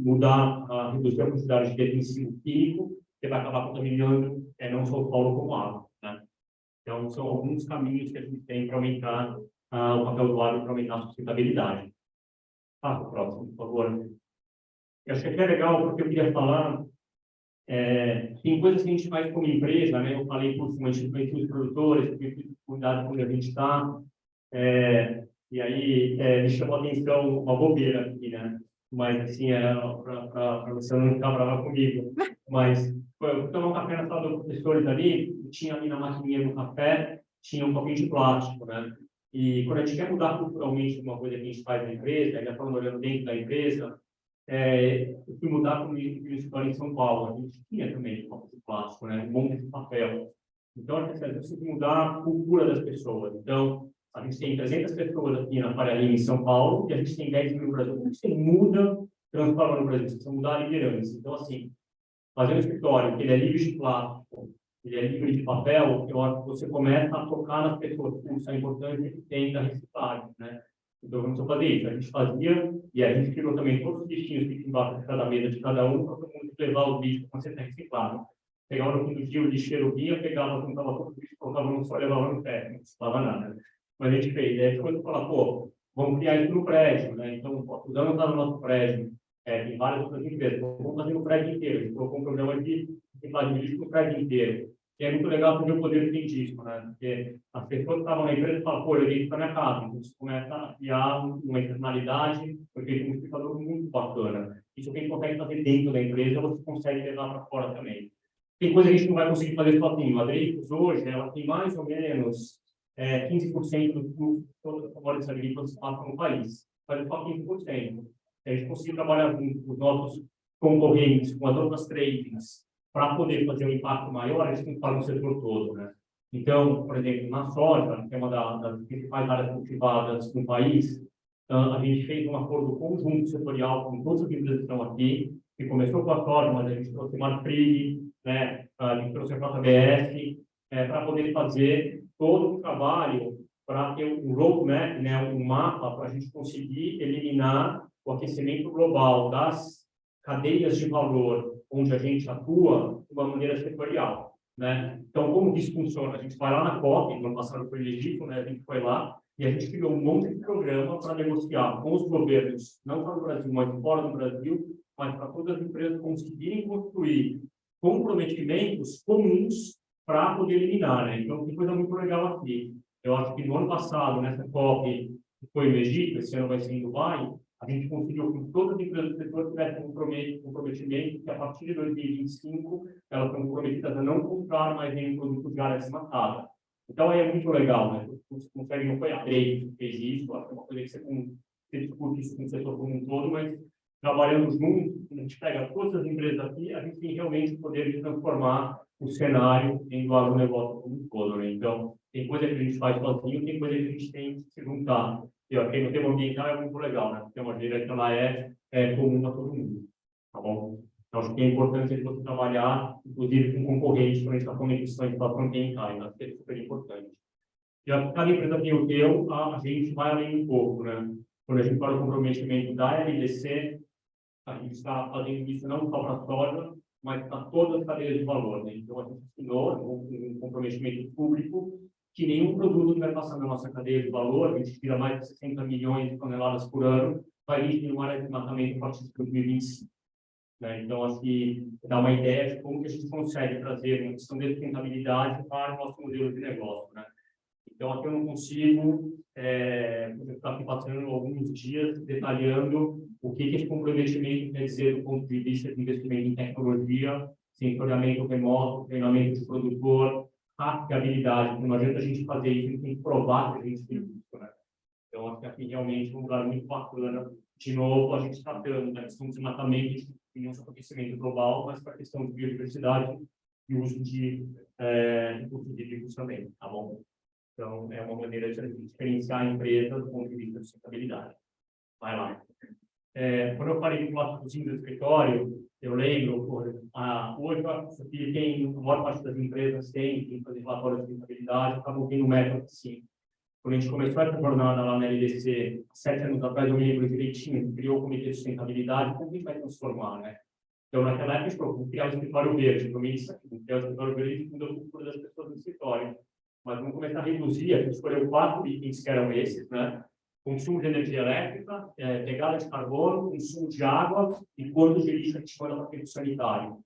reduzir a quantidade de defensivo químico, que vai acabar contaminando não só o solo como a água, né? Então, são alguns caminhos que a gente tem para aumentar o papel do agro, para aumentar a sustentabilidade. Passa o próximo, por favor. Eu achei que é legal, porque eu queria falar, tem coisas que a gente faz como empresa, né? Eu falei por cima, a gente conhece os produtores, cuidado onde a gente está, e aí me chamou a atenção uma bobeira aqui, né? Mas, assim, para você não ficar brava comigo. Mas, eu fui tomar um café na sala dos professores ali, e tinha ali na maquininha do café, tinha um copinho de plástico, né? E quando a gente quer mudar culturalmente uma coisa que a gente faz na empresa, ainda falando olhando dentro da empresa, eu fui mudar para o escritório em São Paulo. A gente tinha também copo de plástico, né? Um monte de papel. Então, a gente precisa mudar a cultura das pessoas. Então, a gente tem 300 pessoas aqui na Faria Lima, em São Paulo, e a gente tem 10 mil no Brasil. Como você muda, transforma no Brasil? Você precisa mudar a liderança. Então, assim, fazer um escritório que ele é livre de plástico, ele é livre de papel, eu acho que você começa a tocar nas pessoas. Isso é importante que tem da reciclagem, né? Então, vamos fazer isso. A gente fazia, e a gente criou também todos os bichinhos que ficam embaixo de cada mesa de cada um, para todo mundo levar os bichos quando você está reciclado. Pegava no fim do dia, o lixeiro vinha, pegava, juntava todo o bicho, colocava no só, levava no pé, não precisava nada. Mas a gente fez. Aí quando falar, pô, vamos criar isso no prédio, né? Então, o Suzano está no nosso prédio, tem várias outras empresas, vamos fazer no prédio inteiro. A gente colocou um programa de reciclagem de lixo no prédio inteiro. E é muito legal ver o poder científico, né? Porque as pessoas que estavam na empresa falam, pô, eu isso para minha casa. Então, você começa a criar uma internalidade, porque tem um multiplicador muito bacana. Isso que a gente consegue fazer dentro da empresa, você consegue levar para fora também. Tem coisa que a gente não vai conseguir fazer sozinho. A Dreyfus hoje, ela tem mais ou menos 15% do custo de todas as commodities agrícolas que passam no país. Mas só 15%. A gente conseguir trabalhar com os nossos concorrentes, com as outras tradings, para poder fazer um impacto maior, a gente tem que falar no setor todo, né? Então, por exemplo, na soja, que é uma das principais áreas cultivadas no país, a gente fez um acordo conjunto setorial com todas as empresas que estão aqui, que começou com a soja, mas a gente trouxe Marfrig, né? A gente trouxe a JBS, para poder fazer todo o trabalho para ter um roadmap, né? Um mapa para a gente conseguir eliminar o aquecimento global das cadeias de valor onde a gente atua de uma maneira setorial, né? Então, como isso funciona? A gente vai lá na COP, no ano passado foi legítimo, né? A gente foi lá e a gente criou um monte de programa para negociar com os governos, não só no Brasil, mas fora do Brasil, mas para todas as empresas conseguirem construir comprometimentos comuns para poder eliminar, né? Então, tem coisa muito legal aqui. Eu acho que no ano passado, nessa COP, que foi no Egito, esse ano vai ser em Dubai, a gente conseguiu que todas as empresas do setor tivessem um comprometimento que, a partir de 2025, elas estão comprometidas a não comprar mais nenhum produto de área desmatada. Então, aí é muito legal, né? Você consegue, não foi a Dreyfus que fez isso, acho que é uma coisa que você discute isso com o setor como um todo, mas trabalhando juntos, a gente pega todas as empresas aqui, a gente tem realmente o poder de transformar o cenário em do agronegócio como um todo, né? Então, tem coisa que a gente faz sozinho, tem coisa que a gente tem que se juntar. E aqui no tema ambiental é muito legal, né? Porque é uma maneira que ela é comum a todo mundo, tá bom? Então, acho que é importante você trabalhar, inclusive, com concorrentes, quando a gente está falando em questões de fato ambientais, acho que é super importante. E a cada empresa tem o teu, a gente vai além um pouco, né? Quando a gente fala do comprometimento da LDC, a gente está fazendo isso não só para a soja, mas para todas as cadeias de valor, né? Então, a gente assinou um comprometimento público que nenhum produto que vai passar na nossa cadeia de valor, a gente tira mais de 60 milhões de toneladas por ano, vai ir em uma área de desmatamento a partir de 2025. Né? Então, assim, dá uma ideia de como que a gente consegue trazer uma questão de sustentabilidade para o nosso modelo de negócio, né? Então, aqui eu não consigo eu estou aqui passando alguns dias detalhando o que esse comprometimento quer dizer do ponto de vista de investimento em tecnologia, sensoriamento remoto, treinamento de produtor, rastreabilidade. Não adianta a gente fazer isso, a gente tem que provar que a gente tem isso, né? Então, acho que aqui realmente é um lugar muito bacana. De novo, a gente está dando da questão do desmatamento e não só para o aquecimento global, mas para a questão de biodiversidade e uso de recursos hídricos também, tá bom? Então, é uma maneira de diferenciar a empresa do ponto de vista de sustentabilidade. Vai lá. Quando eu falei do plásticozinho do escritório, eu lembro, hoje aqui tem, a maior parte das empresas tem fazer relatórios de sustentabilidade, acabam tendo um método assim. Quando a gente começou essa jornada lá na LDC, 7 anos atrás, eu me lembro direitinho, criou o Comitê de Sustentabilidade, como a gente vai transformar, né? Então, naquela época, a gente falou, vamos criar o escritório verde, eu me disse aqui, vamos criar o escritório verde e mudou a cultura das pessoas no escritório. Mas vamos começar a reduzir, a gente escolheu 4 itens que eram esses, né? Consumo de energia elétrica, pegada de carbono, consumo de água e quanto de lixo a gente manda para o aterro sanitário.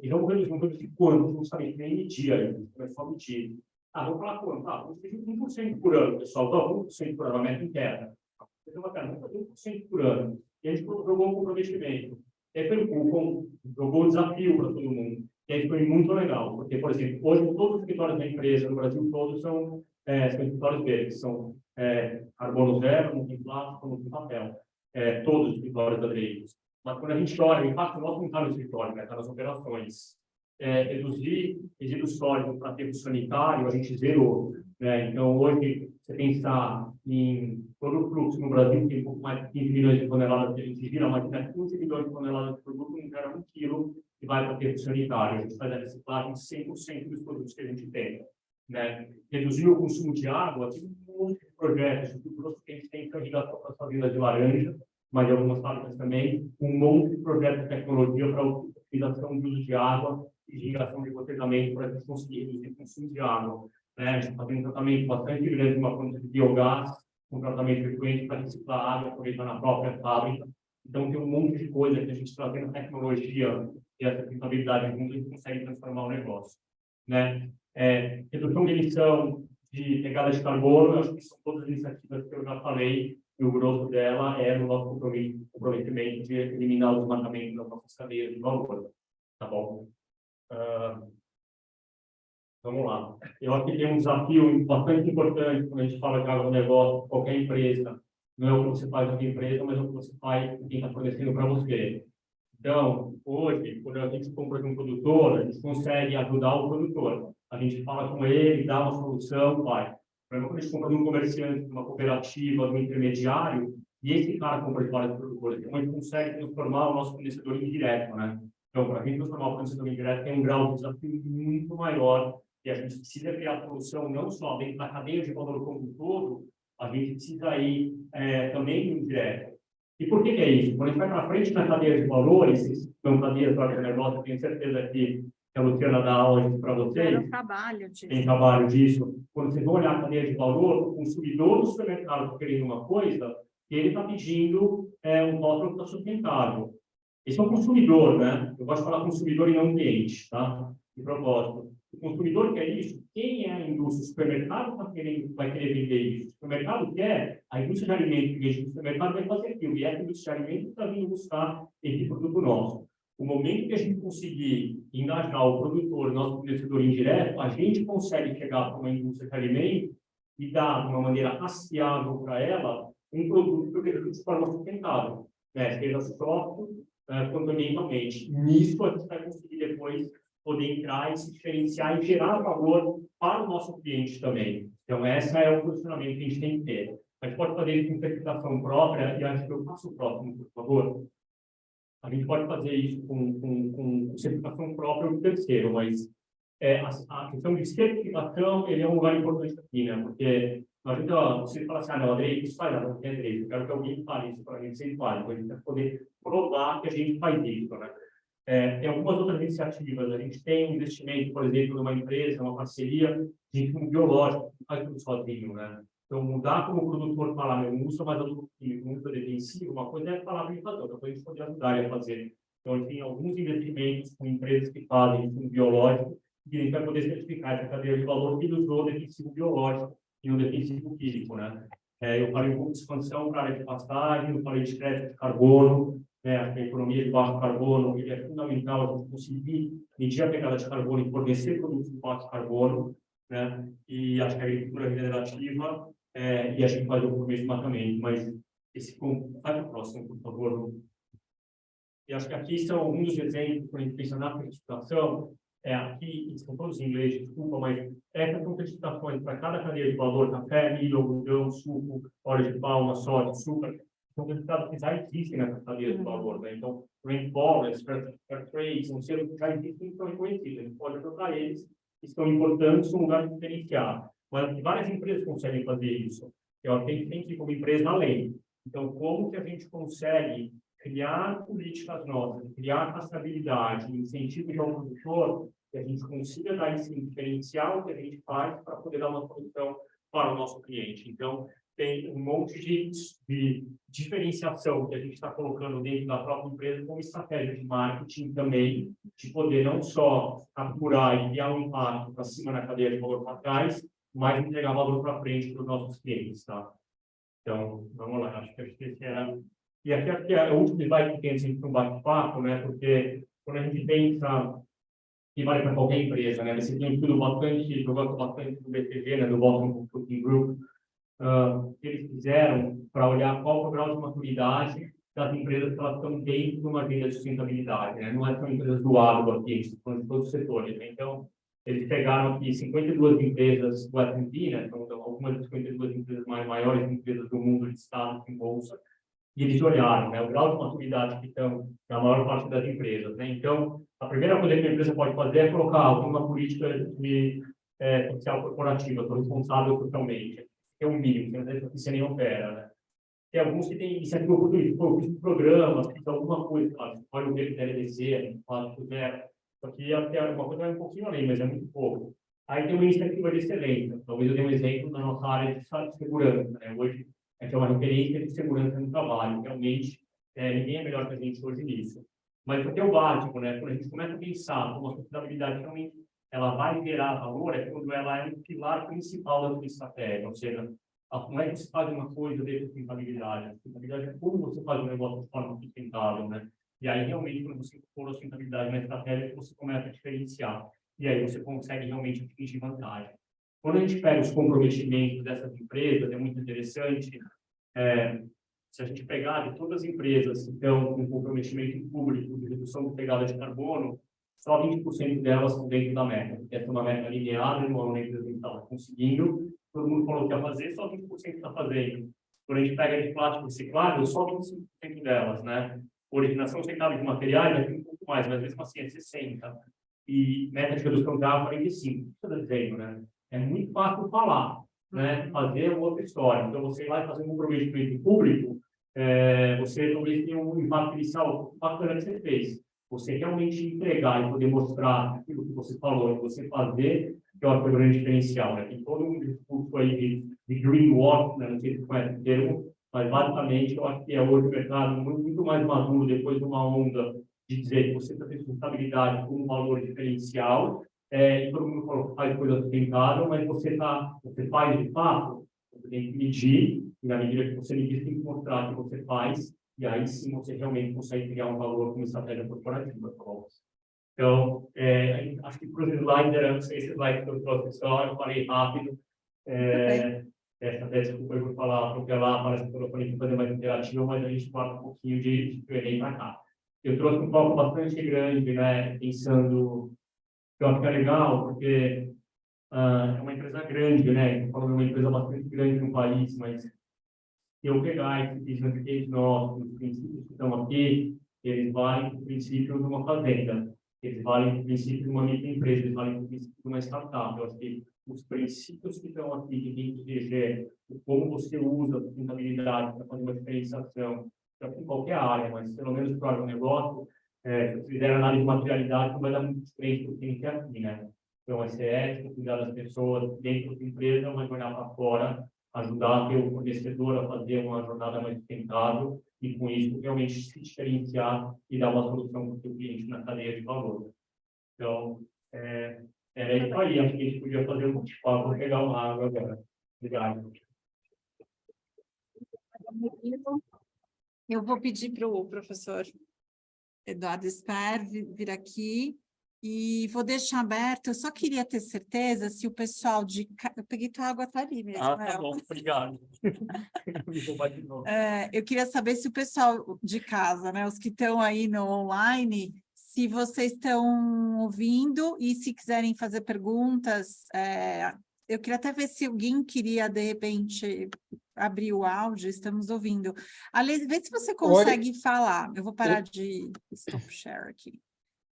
Então, vamos reduzir quanto, não sabemos nem medir ainda, começou a medir. Vamos falar quanto? Vamos medir 1% por ano, pessoal, então 1% por ano, a meta interna. Então, vamos fazer 1% por ano. E a gente jogou um comprometimento. E aí, jogou o desafio para todo mundo. E aí foi muito legal, porque, por exemplo, hoje todos os escritórios da empresa no Brasil todos são escritórios verdes, são carbono zero, não tem plástico, não tem papel. Todos os escritórios da Dreyfus. Mas quando a gente olha, o impacto nosso não está no escritório, está nas operações. Reduzir resíduos sólidos para aterro sanitário, a gente zerou. Então, hoje, você pensar em todo o fluxo no Brasil, tem um pouco mais de 15 milhões de toneladas que a gente gira, mas 15 milhões de toneladas de produto não gera 1 quilo e vai para o aterro sanitário. A gente faz a reciclagem de 100% dos produtos que a gente tem. Reduzir o consumo de água, tem um monte de projetos, que a gente tem irrigação para as fazendas de laranja, mas em algumas fábricas também, um monte de projetos de tecnologia para a utilização de uso de água e de irrigação de gotejamento para a gente conseguir reduzir o consumo de água. A gente está fazendo um tratamento bastante grande de uma fonte de biogás, um tratamento frequente para reciclar água, aproveitar na própria fábrica. Então, tem um monte de coisa que a gente trazendo tecnologia e essa sustentabilidade junto, a gente consegue transformar o negócio. Redução de emissão de pegada de carbono, eu acho que são todas as iniciativas que eu já falei, e o grosso dela é no nosso comprometimento de eliminar o desmatamento das nossas cadeias de valor. Tá bom? Vamos lá. Eu acho que tem um desafio bastante importante quando a gente fala de agronegócio, qualquer empresa. Não é o que você faz na sua empresa, mas é o que você faz com quem está fornecendo para você. Então, hoje, quando a gente compra de um produtor, a gente consegue ajudar o produtor. A gente fala com ele, dá uma solução, vai. Por exemplo, quando a gente compra de um comerciante, de uma cooperativa, de um intermediário, e esse cara compra de vários produtores, então a gente consegue transformar o nosso fornecedor em direto, né? Então, para a gente transformar o fornecedor em direto, tem um grau de desafio muito maior, e a gente precisa criar solução não só dentro da cadeia de valor como um todo, a gente precisa ir também no direto. E por que é isso? Quando a gente vai para frente na cadeia de valores, são cadeias para o negócio, eu tenho certeza que a Luciana dá aula disso para vocês. Tem trabalho disso. Quando vocês vão olhar a cadeia de valor, o consumidor do supermercado está querendo uma coisa, e ele está pedindo um rótulo que está sustentável. Esse é o consumidor, né? Eu gosto de falar consumidor e não cliente, tá? De propósito. O consumidor quer isso. Quem é a indústria? O supermercado vai querer vender isso. O supermercado quer, a indústria de alimentos que vende no supermercado vai fazer aquilo. E essa indústria de alimentos está vindo buscar esse produto nosso. O momento que a gente conseguir engajar o produtor, nosso fornecedor indireto, a gente consegue chegar para uma indústria de alimentos e dar, de uma maneira rastreável para ela, um produto que de forma sustentável. Seja sócio, quanto ambientalmente. Nisso, a gente vai conseguir depois poder entrar e se diferenciar e gerar valor para o nosso cliente também. Então, esse é o posicionamento que a gente tem que ter. A gente pode fazer isso com certificação própria, e acho que eu passo o próximo, por favor. A gente pode fazer isso com certificação própria do terceiro, mas a questão de certificação, ele é um lugar importante aqui, né? Porque a gente, você fala assim, não, Andrei, isso faz, não tem Andrei, eu quero que alguém fale isso para a gente, sempre fale, para a gente poder provar que a gente faz isso, né? Tem algumas outras iniciativas, a gente tem um investimento, por exemplo, numa empresa, uma parceria de um biológico, não faz tudo sozinho, né? Então, mudar como o produtor falar, não usa mais adubo químico, não usa defensivo, uma coisa é falar para ele fazer, outra coisa a gente pode ajudar ele a fazer. Então, a gente tem alguns investimentos com empresas que fazem isso no biológico, e a gente vai poder certificar essa cadeia de valor que usou defensivo biológico e o defensivo químico, né? Eu falei um pouco de expansão para a área de pastagem, eu falei de crédito de carbono, né, a economia de baixo carbono, ele é fundamental a gente conseguir medir a pegada de carbono e fornecer produtos de baixo carbono, né, e acho que a agricultura regenerativa, e a gente faz o começo de matamento, mas esse ponto, vai para o próximo, por favor. E acho que aqui são alguns exemplos para a gente pensar na precificação. Aqui são todos em inglês, desculpa, mas essas são precificações para cada cadeia de valor: café, milho, algodão, suco, óleo de palma, soja, açúcar. São resultados que já existem nessa cadeia de valor, né? Então, rainforest, fair trade, são selos que já existem e são reconhecidos. A gente pode adotar eles, que são importantes no lugar de diferenciar. Mas várias empresas conseguem fazer isso. Eu acho que a gente tem que ir como empresa além. Então, como que a gente consegue criar políticas nossas, criar rastreabilidade, incentivo ao produtor, que a gente consiga dar esse diferencial que a gente faz para poder dar uma solução para o nosso cliente. Então, tem um monte de diferenciação que a gente está colocando dentro da própria empresa como estratégia de marketing também, de poder não só capturar e criar um impacto para cima na cadeia de valor para trás, mas entregar valor para frente para os nossos clientes, tá? Então, vamos lá, acho que esse era... E aqui é o último slide que tem assim, para um bate-papo, né? Porque quando a gente pensa, que vale para qualquer empresa, né? Você tem um estudo bastante, eu gosto bastante do BTG, né? Do Boston Consulting Group, que eles fizeram para olhar qual é o grau de maturidade das empresas que elas estão dentro de uma agenda de sustentabilidade, né? Não é só empresas do agro aqui, a gente está falando de todos os setores, né? Então, eles pegaram aqui 52 empresas do S&P, né? Então, algumas das 52 empresas maiores empresas do mundo listadas em bolsa, e eles olharam, né, o grau de maturidade que estão na maior parte das empresas, né? Então, a primeira coisa que a empresa pode fazer é colocar uma política de social corporativa, estou responsável socialmente. É um mínimo, tem vezes que você nem opera, né? Tem alguns que têm iniciativa oportunista, fiz um programa, fiz alguma coisa, claro, pode ver que TLDC, a gente fala tudo, né? Só que uma coisa vai um pouquinho além, mas é muito pouco. Aí tem uma iniciativa de excelência. Talvez eu dê um exemplo na nossa área de segurança, né? Hoje, a gente é uma referência de segurança no trabalho. Realmente, ninguém é melhor que a gente hoje nisso. Mas o que é o básico, né? Quando a gente começa a pensar como a sustentabilidade realmente ela vai gerar valor, é quando ela é um pilar principal da sua estratégia. Ou seja, não é que você faz uma coisa de sustentabilidade. A sustentabilidade é como você faz um negócio de forma sustentável, né? E aí, realmente, quando você for a sustentabilidade na estratégia, você começa a diferenciar. E aí você consegue realmente atingir vantagem. Quando a gente pega os comprometimentos dessas empresas, é muito interessante, se a gente pegar de todas as empresas que estão com comprometimento público de redução de pegada de carbono, só 20% delas estão dentro da meta. Essa é uma meta linear, não é uma empresa que está conseguindo. Todo mundo falou que ia fazer, só 20% está fazendo. Quando a gente pega de plástico reciclável, só 25% delas, né? Originação sustentável de materiais é um pouco mais, mas mesmo assim é 60%. E meta de redução de água 45%. Isso está dizendo, né? É muito fácil falar, né? Fazer uma outra história. Então, você vai fazer um comprometimento público, você talvez tenha um impacto inicial bacana que você fez. Você realmente entregar e poder mostrar aquilo que você falou, e você fazer, que é o grande diferencial, né? Tem todo um discurso aí de greenwash, né? Não sei se você conhece o termo, mas basicamente eu acho que é hoje o mercado muito mais maduro depois de uma onda de dizer que você tem sustentabilidade como um valor diferencial, e todo mundo falou que faz coisa sustentável, mas você faz de fato, você tem que medir, e na medida que você medir, você tem que mostrar que você faz, e aí sim você realmente consegue criar um valor com estratégia corporativa. Então, acho que para os slides, esse slide que eu trouxe só, eu falei rápido. Essa desculpa eu vou falar, porque lá parece que eu falei que fazer mais interativo, mas a gente fala um pouquinho de Q&A para cá. Eu trouxe um foco bastante grande, né, pensando, eu acho que é legal, porque é uma empresa grande, né, estou falando de uma empresa bastante grande no país, mas se eu pegar esse business case nosso, os princípios que estão aqui, eles valem o princípio de uma fazenda, eles valem o princípio de uma microempresa, eles valem o princípio de uma startup. Eu acho que os princípios que estão aqui, que tem que reger como você usa a sustentabilidade para fazer uma diferenciação, em qualquer área, mas pelo menos para o negócio, se você fizer análise de materialidade, não vai dar muito diferente do que tem que ter aqui, né? Então, é ser ético, cuidar das pessoas dentro da empresa, mas olhar para fora, ajudar o fornecedor a fazer uma jornada mais sustentável e, com isso, realmente se diferenciar e dar uma solução para o seu cliente na cadeia de valor. Então, era isso aí. Acho que a gente podia fazer um bate-papo, vou pegar uma água agora. Obrigado.
Eu vou pedir para o professor Eduardo Sper vir aqui e vou deixar aberto. Eu só queria ter certeza se o pessoal de... Eu peguei tua água, tá ali mesmo.
Tá bom, obrigado. Me roubar de novo.
Eu queria saber se o pessoal de casa, né, os que estão aí no online, se vocês estão ouvindo e se quiserem fazer perguntas. Eu queria até ver se alguém queria, de repente, abrir o áudio. Estamos ouvindo. Ale, vê se você consegue falar. Eu vou parar de stop share aqui.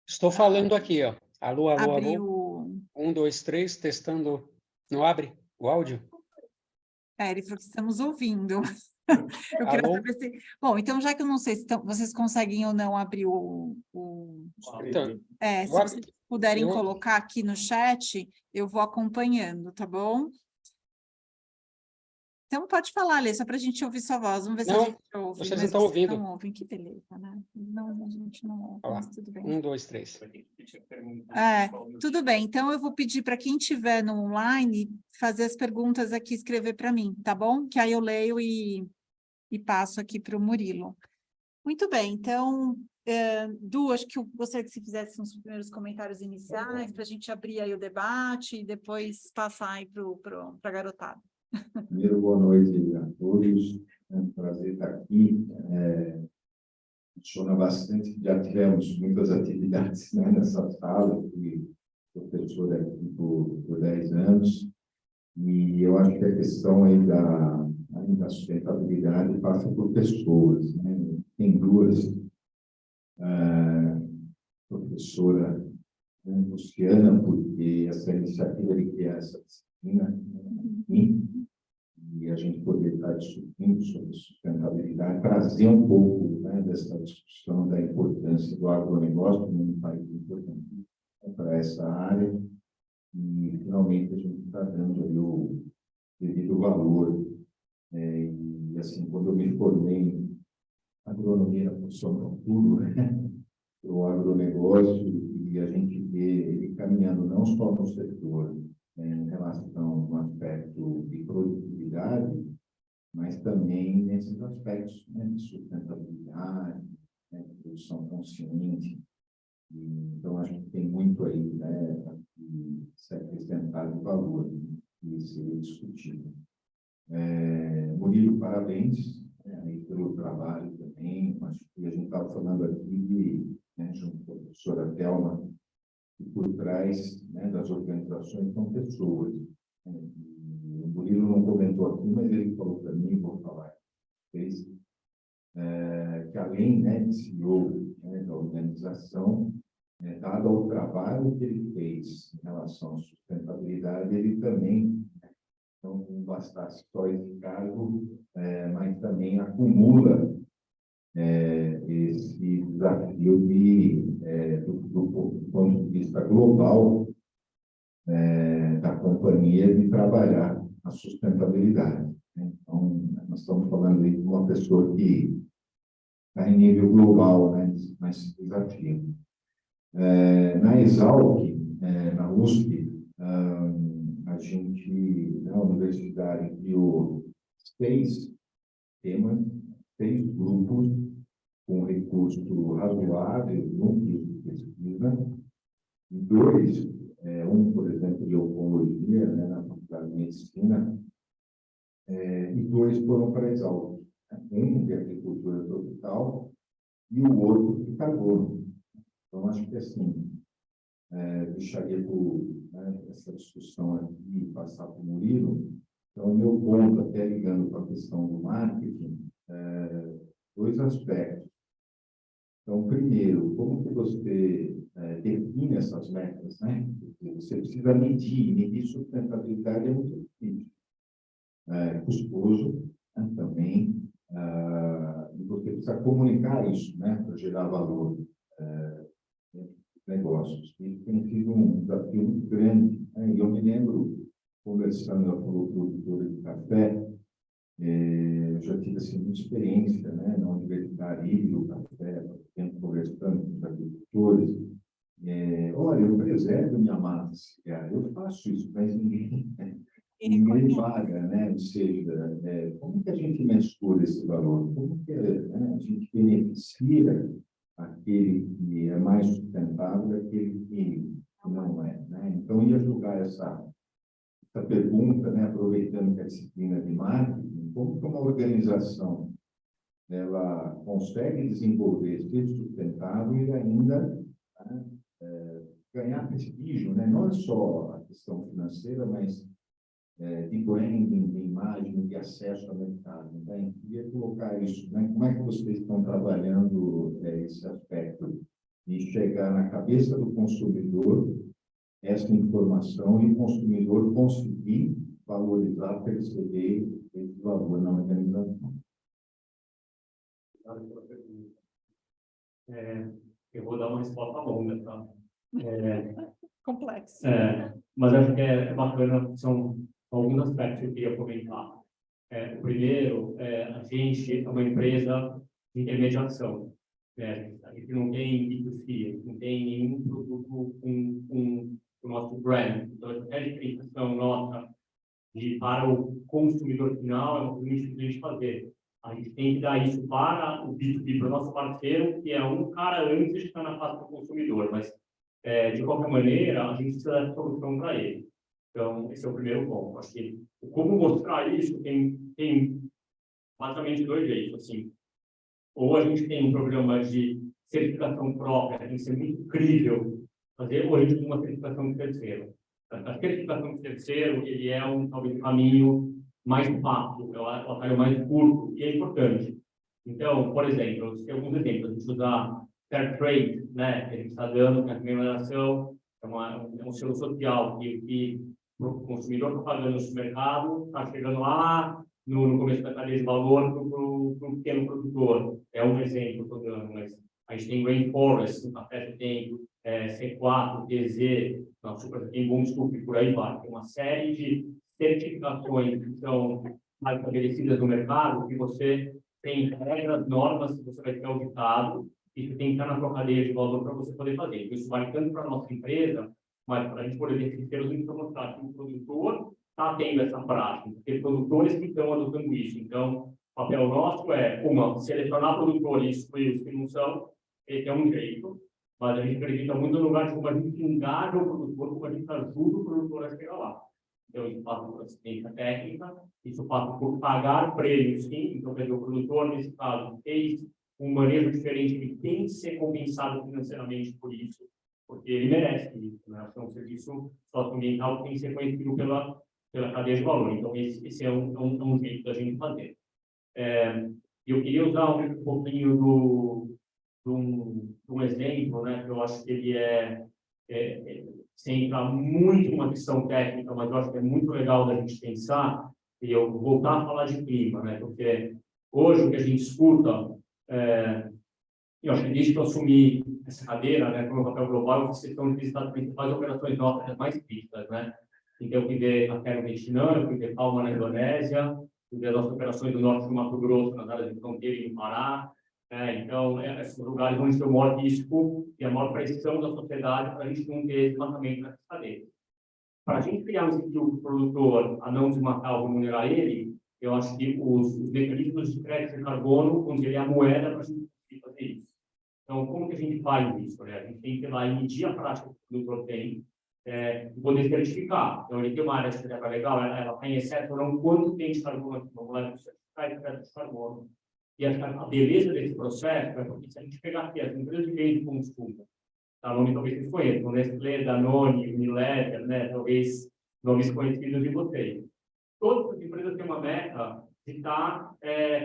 Estou falando aqui, ó. Alô, alô,
Abrir
alô. 1, 2, 3, testando. Não abre o áudio?
Ele falou que estamos ouvindo. Eu queria
Alô?
saber se... Bom, então, já que eu não sei se vocês conseguem ou não abrir
Então,
se vocês puderem colocar aqui no chat, eu vou acompanhando, tá bom? Então, pode falar, Alê, só para a gente ouvir sua voz. Vamos ver se a gente ouve.
Vocês
Mas
não estão ouvindo.
não ouvem, que beleza, né? Não, a gente não ouve,
Olha lá.
mas tudo bem.
1, 2, 3.
Tudo bem. Então, eu vou pedir para quem estiver no online fazer as perguntas aqui, escrever para mim, tá bom? Que aí eu leio e passo aqui para o Murilo. Muito bem, então, acho que eu gostaria que você fizesse uns primeiros comentários iniciais para a gente abrir aí o debate e depois passar aí para a garotada.
Primeiro, boa noite a todos. É um prazer estar aqui. Funciona bastante, já tivemos muitas atividades, né, nessa sala, fui professor aqui por 10 anos, e eu acho que a questão aí da sustentabilidade passa por pessoas, né? Tem duas, professora, né, Luciana, porque essa iniciativa de criar essa disciplina, né, e a gente poder estar discutindo sobre sustentabilidade, trazer um pouco, né, dessa discussão da importância do agronegócio como um país importante para essa área, e finalmente a gente está dando ali o devido valor. E assim, quando eu me formei em agronomia, funcionou tudo, né, o agronegócio, e a gente vê ele caminhando não só no setor, em relação ao aspecto de produtividade, mas também nesses aspectos, né, de sustentabilidade, né, de produção consciente. Então, acho que tem muito aí, né, de se acrescentar de valor, né, e ser discutido. Murilo, parabéns, né, aí pelo trabalho também. Acho que a gente estava falando aqui, né, junto com a professora Thelma, e por trás, né, das organizações são pessoas. Né? O Murilo não comentou aqui, mas ele falou para mim, vou falar, fez, que além, né, de CEO, né, da organização, dado ao trabalho que ele fez em relação à sustentabilidade, ele também, não bastasse só esse cargo, mas também acumula esse desafio do ponto de vista global da companhia de trabalhar a sustentabilidade. Então, nós estamos falando aí de uma pessoa que está em nível global, né, nesse desafio. Na Exalc, na USP, a gente, na universidade, criou 6 temas, 6 grupos com recurso razoável, núcleos de pesquisa, e 2, por exemplo, de oncologia, né, na Faculdade de Medicina, e 2 foram para a Exalc. Um de agricultura tropical e o outro de carbono. Então, acho que assim, deixaria essa discussão aqui e passar para o Murilo. Então, o meu ponto, até ligando para a questão do marketing, 2 aspectos. Então, primeiro, como que você define essas metas, né? Porque você precisa medir sustentabilidade é muito difícil. Custoso, né, também, e você precisa comunicar isso, né, para gerar valor nos negócios. Isso tem sido um desafio muito grande, né? E eu me lembro, conversando com o produtor de café, eu já tive assim, muita experiência, né, na Universidade do Café, conversando com os agricultores. Olha, eu preservo minha massa, eu faço isso, mas ninguém ninguém paga, né? Ou seja, como que a gente mensura esse valor? Como que a gente beneficia aquele que é mais sustentável daquele que não é, né? Então, ia julgar essa pergunta, né? Aproveitando que a disciplina de marketing, como que uma organização ela consegue desenvolver ser sustentável e ainda, né, ganhar prestígio, né? Não é só a questão financeira, mas de branding, de imagem, de acesso ao mercado. Então, queria colocar isso, né? Como é que vocês estão trabalhando esse aspecto de chegar na cabeça do consumidor essa informação e o consumidor conseguir valorizar, perceber esse valor na organização?
Obrigado pela pergunta. Eu vou dar uma resposta longa, tá?
Complexo.
Mas acho que é bacana, são alguns aspectos que eu queria comentar. O primeiro, a gente é uma empresa de intermediação. A gente não tem B2C, não tem nenhum produto com o nosso brand. Então, a diferenciação nossa para o consumidor final é uma coisa muito difícil de fazer. A gente tem que dar isso para o B2B, para o nosso parceiro, que é um cara antes de estar na face do consumidor. Mas, de qualquer maneira, a gente precisa dar solução para ele. Então, esse é o primeiro ponto. Acho que como mostrar isso tem basicamente dois jeitos. Assim. Ou a gente tem um programa de certificação própria, tem que ser muito incrível fazer, ou a gente tem uma certificação de terceiro. A certificação de terceiro, ele é talvez um caminho mais fácil, é o atalho mais curto, e é importante. Então, por exemplo, tem alguns exemplos, a gente usa Fair Trade, né, que a gente está dando, que é a remuneração, é um selo social que o consumidor está pagando no supermercado, está chegando lá no começo da cadeia de valor para o pequeno produtor. É um exemplo que eu estou dando, mas a gente tem Rainforest, no café tem C4, TZ, não, Super tem Bom Desculpe, por aí vai. Tem uma série de certificações que são mais estabelecidas no mercado, que você tem regras, normas que você vai ter auditado, e que tem que estar na sua cadeia de valor para você poder fazer. Então, isso vale tanto para a nossa empresa, mas para a gente poder ter a gente precisa mostrar que o produtor está tendo essa prática, porque produtores que estão adotando isso. Então, o papel nosso é, selecionar produtores e excluir os que não são, esse é um jeito, mas a gente acredita muito no lugar de como a gente engaja o produtor, como a gente ajuda o produtor a chegar lá. Então, isso passa por assistência técnica, isso passa por pagar prêmios, sim. Então, quer dizer, o produtor, nesse caso, fez um manejo diferente, ele tem que ser compensado financeiramente por isso, porque ele merece isso, né? Então, um serviço socioambiental que tem que ser conhecido pela cadeia de valor. Então, esse é um jeito da gente fazer. Eu queria usar um pouquinho de um exemplo, né, que eu acho que ele sem entrar muito numa questão técnica, mas eu acho que é muito legal da gente pensar, e eu vou voltar a falar de clima, né, porque hoje o que a gente escuta, eu acho que desde que eu assumi essa cadeira, né, como papel global, eu fiz questão de visitar as principais operações nossas mais críticas, né. Então, eu cuidei café no Vietnã, eu cuidei palma na Indonésia, cuidei das operações do norte do Mato Grosso, nas áreas de fronteira e no Pará. Então, esses lugares onde tem o maior risco e a maior pressão da sociedade para a gente não ter desmatamento nessas cadeias. Para a gente criar um incentivo do produtor a não desmatar ou remunerar ele, eu acho que os mecanismos de crédito de carbono vão ser a moeda para a gente conseguir fazer isso. Então, como que a gente faz isso? Né? A gente tem que ir lá e medir a prática que o produtor tem, e poder certificar. Então, ele tem uma área de reserva legal, ela está em excesso ou não, quanto tem de carbono aqui? Vamos lá, certificar de crédito de carbono. E a beleza desse processo é porque se a gente pegar aqui as empresas de meio de consumo, tá? Nome talvez vocês conheçam, Nestlé, Danone, Unilever, né? Talvez nomes conhecidos de vocês. Todas as empresas têm uma meta de estar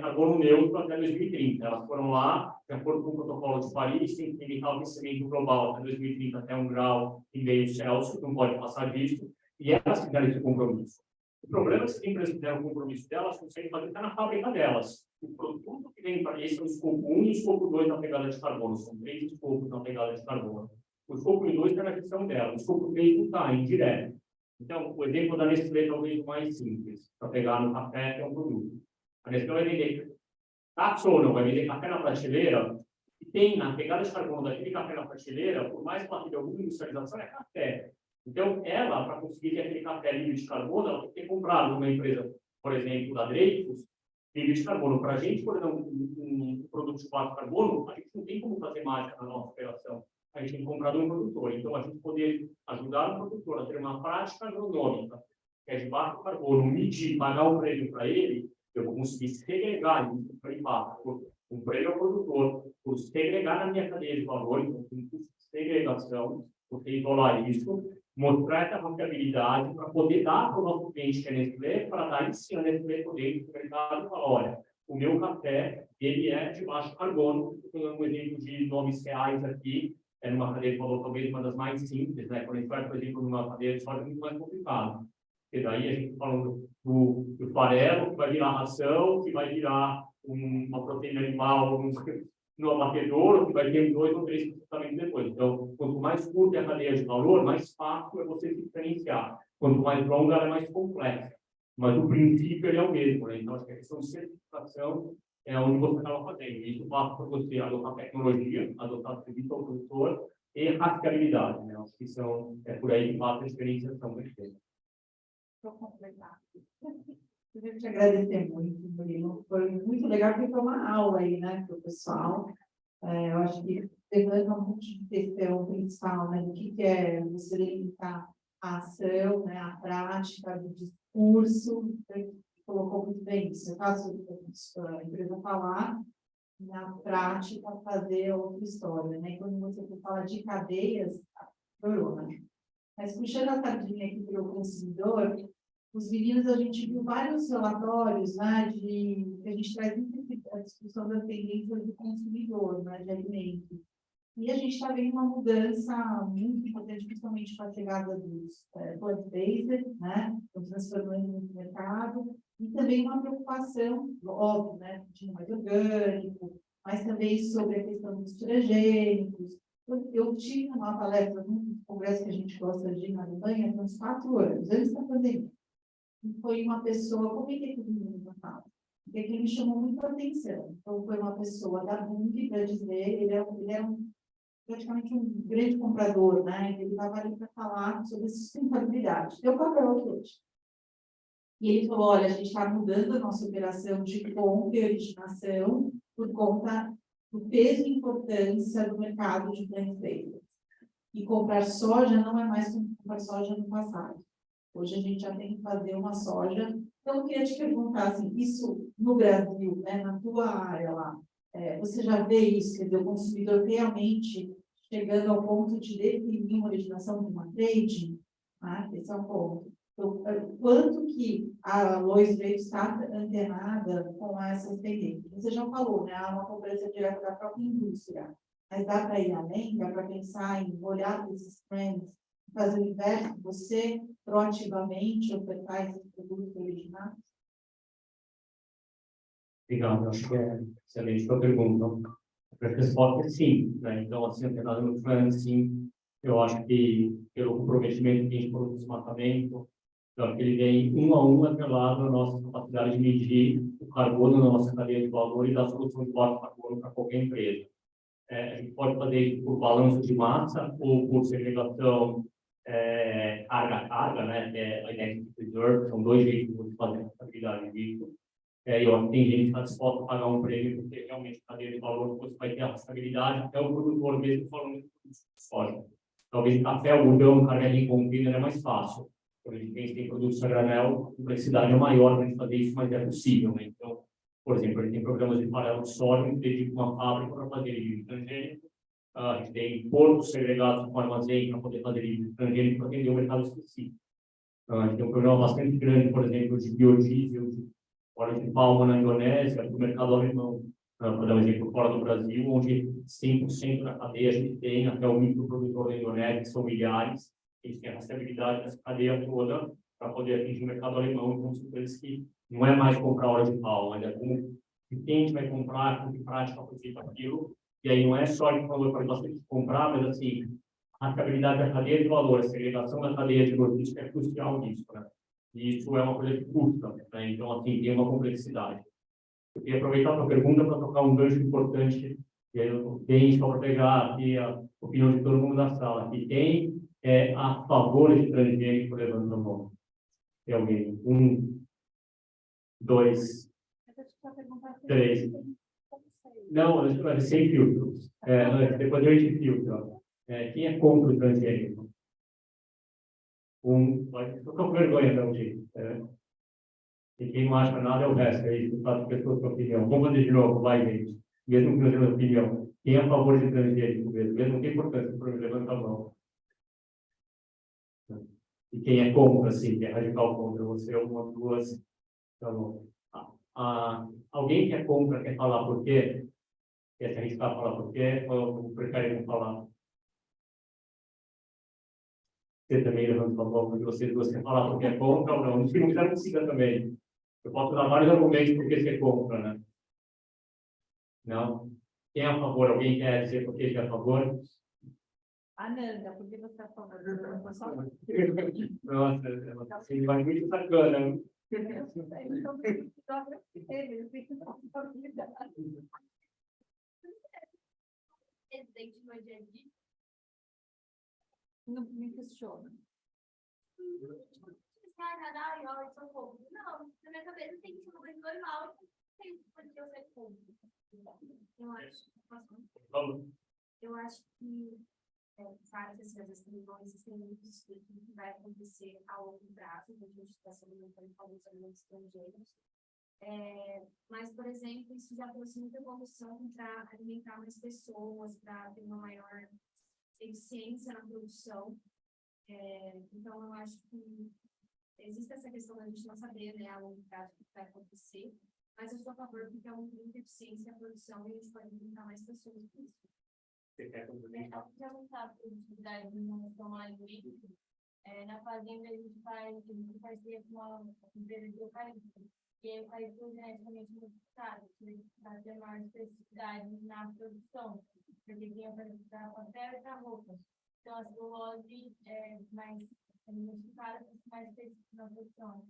carbono neutro até 2030. Elas foram lá, de acordo com o protocolo de Paris, tem que limitar o aquecimento global até 2030 até 1,5 grau Celsius, não pode passar disso, e elas fizeram esse compromisso. O problema é que as empresas fizeram o compromisso delas, conseguem fazer até na fábrica delas. O produto que vem para esse é o escopo 1 e o escopo 2 na pegada de carbono. São 3 escopos na pegada de carbono. O escopo 2 está na questão dela, o escopo 3 não está, é indireto. Então, o exemplo da Nestlé talvez mais simples, para pegar no café, que é um produto. A Nestlé vai vender táxi ou não, vai vender café na prateleira, e tem na pegada de carbono daquele café na prateleira, por mais que ela tenha alguma industrialização, é café. Então, ela, para conseguir ter aquele café livre de carbono, ela tem que ter comprado uma empresa, por exemplo, da Dreyfus, livre de carbono. Para a gente, por exemplo, um produto de baixo carbono, a gente não tem como fazer mágica na nossa operação. A gente tem que comprar de um produtor. Então, a gente poder ajudar o produtor a ter uma prática agronômica, que é de baixo carbono, medir, pagar um prêmio para ele, eu vou conseguir segregar isso para impacto. Um prêmio ao produtor, por segregar na minha cadeia de valor, então, com segregação, você isolar isso, mostrar essa confiabilidade para poder dar para o nosso cliente que é Nestlé, para dar esse Nestlé poder no mercado e falar, olha, o meu café, ele é de baixo carbono, estou dando um exemplo de nomes reais aqui, é numa cadeia de valor talvez uma das mais simples, né? Quando a gente vai, por exemplo, numa cadeia de soja, é muito mais complicado. Porque daí a gente está falando do farelo, que vai virar ração, que vai virar uma proteína animal no abatedor, que vai ter 2 ou 3 processamentos depois. Então, quanto mais curta é a cadeia de valor, mais fácil é você se diferenciar. Quanto mais longa, ela é mais complexa. Mas o princípio ele é o mesmo, né? Então, acho que a questão de certificação é onde você estava fazendo. Isso passa por você adotar tecnologia, adotar serviço ao produtor e rastreabilidade, né? Acho que por aí que passa a diferenciação perfeita.
Vou completar. Eu queria te agradecer muito, Murilo. Foi muito legal, porque foi uma aula aí, né, para o pessoal. Eu acho que levanta um ponto de questão principal, né, do que é você limitar a ação, né, a prática, o discurso. Você colocou muito bem isso. Eu faço a empresa falar, na prática, fazer outra história, né? Quando você fala de cadeias, piorou, né? Mas puxando a sardinha aqui para o consumidor, os meninos, a gente viu vários relatórios, né, que a gente traz muito a discussão das tendências do consumidor, né, de alimentos. E a gente está vendo uma mudança muito importante, principalmente com a chegada dos plant-based, né, estão transformando no mercado, e também uma preocupação, óbvio, né, de mais orgânico, mas também sobre a questão dos transgênicos. Eu tive uma palestra num congresso que a gente gosta de ir na Alemanha, há uns 4 anos, antes da pandemia. E foi uma pessoa, como é que todo mundo fala? Porque aquilo me chamou muito a atenção. Então, foi uma pessoa da Bunge, para dizer, ele era praticamente um grande comprador, né? Ele estava ali para falar sobre sustentabilidade. Deu papel aqui hoje. E ele falou, olha, a gente está mudando a nossa operação de compra e originação por conta do peso e importância do mercado de plant-based. E comprar soja não é mais como comprar soja no passado. Hoje a gente já tem que fazer uma soja. Então, eu queria te perguntar, assim, isso no Brasil, né, na tua área lá, você já vê isso, quer dizer, o consumidor realmente chegando ao ponto de definir uma legislação de uma trade? Esse é o ponto. Então, quanto que a Lois Leite está antenada com essas tendências? Você já falou, né, há uma cobrança direta da própria indústria, mas dá para ir além, dá para pensar em olhar para esses trends, fazer o inverso, você proativamente ofertar esses produtos originados?
Obrigado, acho que é excelente a pergunta. A resposta é sim, né? Então, assim, antenado no trend, sim, eu acho que pelo comprometimento que a gente por desmatamento, eu acho que ele vem a um atrelado à nossa capacidade de medir o carbono na nossa cadeia de valor e dar solução de baixo carbono para qualquer empresa. A gente pode fazer isso por balanço de massa ou por segregação carga-carga, né? Que é a Index Reserve, são 2 jeitos de fazer a estabilidade disso. Eu acho que tem gente que está disposta a pagar um prêmio, porque realmente a cadeia de valor você vai ter a estabilidade, até o produtor mesmo falando de soja. Talvez café, algodão, carne em container é mais fácil. Quando a gente tem produtos a granel, a complexidade é maior para a gente fazer isso, mas é possível, né? Então, por exemplo, a gente tem programas de farelo de soja, a gente dedica uma fábrica para fazer livro transgênico. A gente tem portos segregados com armazém para poder fazer livro transgênico para atender o mercado específico. A gente tem um programa bastante grande, por exemplo, de biodiesel, de óleo de palma na Indonésia, do mercado alemão, para dar um exemplo, fora do Brasil, onde 100% da cadeia a gente tem, até o microprodutor da Indonésia, que são milhares, a gente tem a rastreabilidade dessa cadeia toda para poder atingir o mercado alemão. Então, são coisas que não é mais comprar óleo de palma, mas é como quem a gente vai comprar, com que prática foi feito aquilo. E aí não é só a gente falou para bastante comprar, mas assim, a rastreabilidade da cadeia de valor, a segregação da cadeia de logística é crucial nisso, né? E isso é uma coisa que custa, né? Então, assim, tem uma complexidade. Eu queria aproveitar a sua pergunta para tocar um gancho importante, que eu tenho só para pegar aqui a opinião de todo mundo da sala. Que tem é a favor de transgênico, levanta a mão. Tem alguém? 1, 2, 3. Não, é sem filtro. Depois a gente filtra. Quem é contra o transgênico? Estou com vergonha, não, gente. E quem não acha nada é o resto. É isso, faz pessoas com opinião. Vamos fazer de novo, vai, gente. Mesmo que não tenha opinião. Quem é a favor de transgênico mesmo? Mesmo não tem importância, por exemplo, levanta a mão. E quem é contra, assim, que é radical contra você, uma, duas. Tá bom. Alguém que é contra quer falar por quê? Quer se arriscar a falar por quê? Ou prefere não falar? Você também levanta a mão, porque vocês duas querem falar porque é contra ou não. Se não quiser, não siga também. Eu posso dar vários argumentos porque você é contra, né? Não? Quem é a favor? Alguém quer dizer por que é a favor?
Ananda, por que você é a favor?
Nossa, você vai muito sacana.
Presidente no dia a dia.
Não me questiona.
Não, na minha cabeça tem que ser uma coisa normal. Tem porque eu sei público. Eu acho que várias coisas que vão existir muitos estudos que vai acontecer a longo prazo, que a gente está se alimentando com alguns alimentos estrangeiros. Mas, por exemplo, isso já trouxe muita evolução para alimentar mais pessoas, para ter uma maior eficiência na produção. Então, eu acho que existe essa questão da gente não saber, né, a longo prazo o que vai acontecer, mas eu sou a favor porque é muita eficiência na produção e a gente pode alimentar mais pessoas com isso.
Você quer complementar?
Já não sabe a produtividade de uma mais líquida. Na fazenda, a gente faz com uma empresa de eucalipto, que é eucalipto geneticamente modificado, que vai ter maior especificidade na produção, porque tem eucalipto para papel e para roupa. Então, a celulose é mais modificada, mais específica na produção.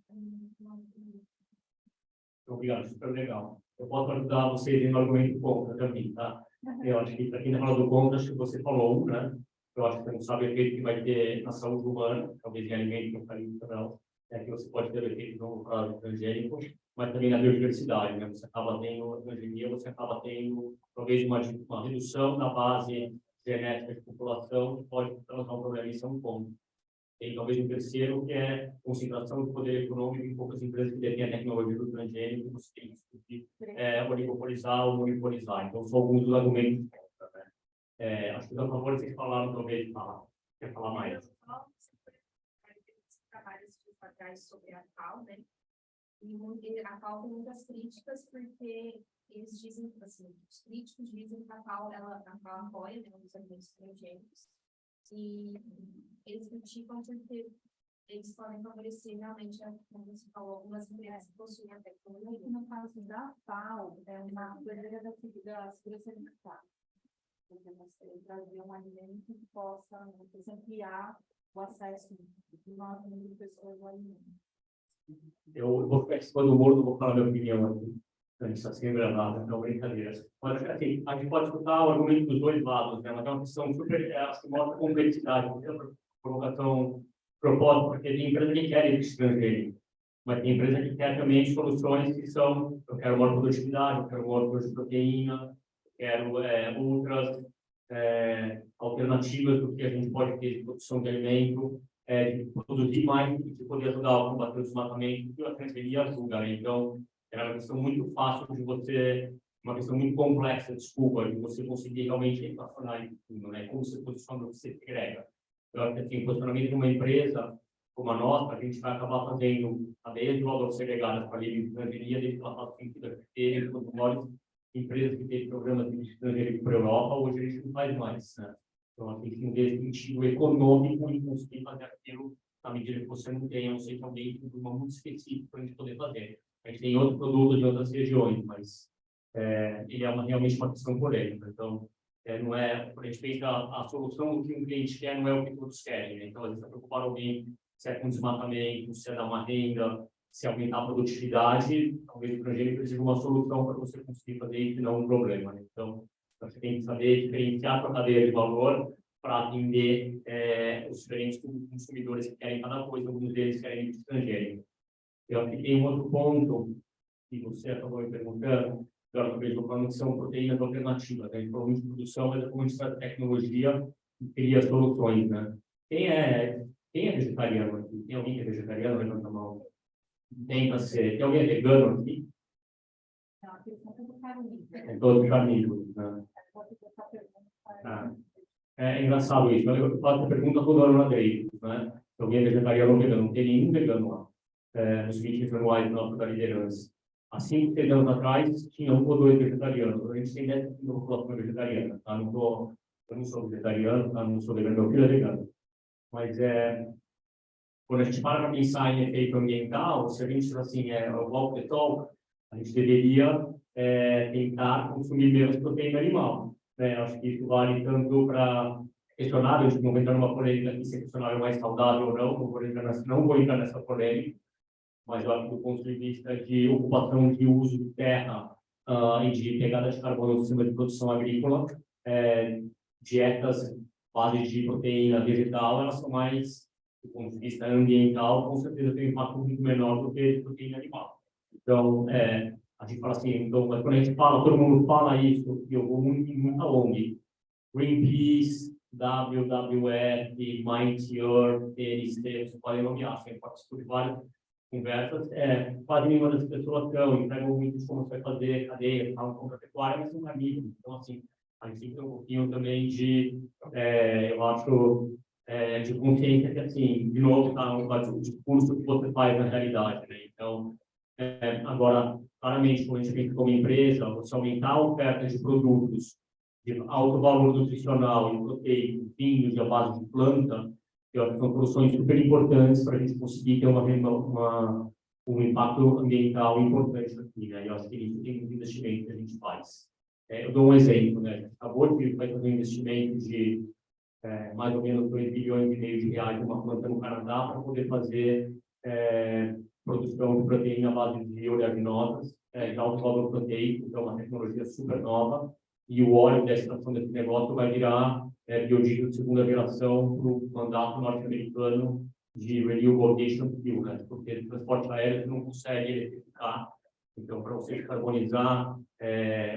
Obrigado, super legal. Eu posso ajudar vocês no argumento contra também, tá? Eu acho que para quem está falando do contra, acho que você falou, né? Eu acho que você não sabe o efeito que vai ter na saúde humana, talvez em alimento, não faria não. Que você pode ter o efeito no prazo transgênico, mas também na biodiversidade, né? Você acaba tendo, na pandemia, você acaba tendo, talvez, uma redução da base genética de população, que pode causar um problema, isso é um ponto. Tem talvez um terceiro, que é concentração de poder econômico em poucas empresas que detêm a tecnologia do transgênico, você tem que discutir oligopolizar ou monopolizar. Então, são alguns dos argumentos contra, né? Acho que, por favor, vocês falaram, talvez, quer falar mais?
Trabalhos atrás sobre a FAO, né? E a FAO tem muitas críticas, porque eles dizem, assim, os críticos dizem que a FAO apoia, né, os alimentos transgênicos, e eles criticam porque eles podem favorecer realmente, como você falou, algumas empresas que possuem a tecnologia.
No caso da FAO, é uma bandeira da segurança alimentar. Você trazer um alimento que possa ampliar o acesso de maior número de pessoas ao alimento.
Eu vou ficar participando do humor, não vou falar minha opinião aqui. A gente está sendo gravado, então brincadeira. Mas, assim, a gente pode escutar o argumento dos dois lados, né? Mas é uma questão super, acho que mostra complexidade, porque é uma provocação propósito, porque tem empresa que quer esse estrangeiro, mas tem empresa que quer também soluções que são, eu quero maior produtividade, eu quero maior produção de proteína, quero outras alternativas do que a gente pode ter de produção de alimento, de produzir mais e de poder ajudar a combater o desmatamento, que a transferia ajuda, né? Então, é uma questão muito fácil de você, uma questão muito complexa, desculpa, de você conseguir realmente equacionar isso tudo, né? Como você posiciona, o que você agrega. Eu acho que, assim, o posicionamento de uma empresa como a nossa, a gente vai acabar fazendo cadeias de valor segregadas para a livre estrangeria, desde que ela faça sentido a ter, uma das maiores empresas que têm programas de estrangeiro para a Europa, hoje a gente não faz mais, né? Então, a gente tem um sentido econômico em conseguir fazer aquilo na medida que você não tem, a não ser que alguém tenha um programa muito específico para a gente poder fazer. A gente tem outro produto de outras regiões, mas ele é realmente uma questão polêmica. Então, não é, quando a gente pensa a solução do que um cliente quer, não é o que todos querem, né? Então, às vezes, está preocupado alguém se é com desmatamento, se é dar uma renda, se aumentar a produtividade, talvez o estrangeiro precise de uma solução para você conseguir fazer isso e não um problema, né? Então, você tem que saber diferenciar a sua cadeia de valor para atender os diferentes consumidores que querem cada coisa, alguns deles querem ir para o estrangeiro. Eu acho que tem um outro ponto que você acabou me perguntando, agora eu vejo falando que são proteínas alternativas, né? A gente falou muito de produção, mas é como a gente traz tecnologia e cria soluções, né? Quem é vegetariano aqui? Tem alguém que é vegetariano? Levanta a mão. Tem alguém vegano aqui?
Não, aqui são tudo carnívoros.
É todos carnívoros, né? Ah. É engraçado isso. Eu faço a pergunta toda hora na Drake, né? Se alguém é vegetariano ou vegano, não tem nenhum vegano lá. Nos meetings anuais da liderança. Há 5, 6 anos atrás, tinha 1 ou 2 vegetarianos. Hoje a gente tem 10% da população vegetariana. Tá? Eu não sou vegetariano, tá? Não sou vegano, meu filho é vegano. Mas quando a gente para pensar em efeito ambiental, se a gente diz assim, o walk the talk, a gente deveria tentar consumir menos proteína animal. Acho que isso vale tanto para questionar, a gente não vai entrar numa polêmica aqui se questionar é mais saudável ou não, não vou entrar nessa polêmica, mas eu acho que do ponto de vista de ocupação de uso de terra e de pegada de carbono no sistema de produção agrícola, dietas base de proteína vegetal, elas são mais, do ponto de vista ambiental, com certeza tem um impacto muito menor do que de proteína animal. Então, a gente fala assim, então, quando a gente fala, todo mundo fala isso, e eu vou muito em muita ONG, Greenpeace, WWF, Mighty Earth, eles podem nomear, você participa de várias conversas, quase nenhuma das pessoas entregam muito de como você vai fazer cadeia, falam contra a pecuária, mas são amigos. Então, assim, a gente tem um pouquinho também de, eu acho, de consciência que, assim, de novo, está o discurso que você faz na realidade, né? Então, agora, claramente, quando a gente pensa como empresa, você aumentar a oferta de produtos de alto valor nutricional e proteico, vinhos à base de planta, que são soluções super importantes para a gente conseguir ter um impacto ambiental importante aqui, né? Eu acho que isso tem um investimento que a gente faz. Eu dou um exemplo, né? A gente acabou de fazer um investimento de mais ou menos 2,5 bilhões de reais numa planta no Canadá para poder fazer produção de proteína à base de oleaginosas, de alto valor proteico, que é uma tecnologia super nova, e o óleo da extração desse negócio vai virar biodiesel de segunda geração para o mandato norte-americano de Renewable Aviation Fuel, né? Porque o transporte aéreo você não consegue eletrificar, então para você descarbonizar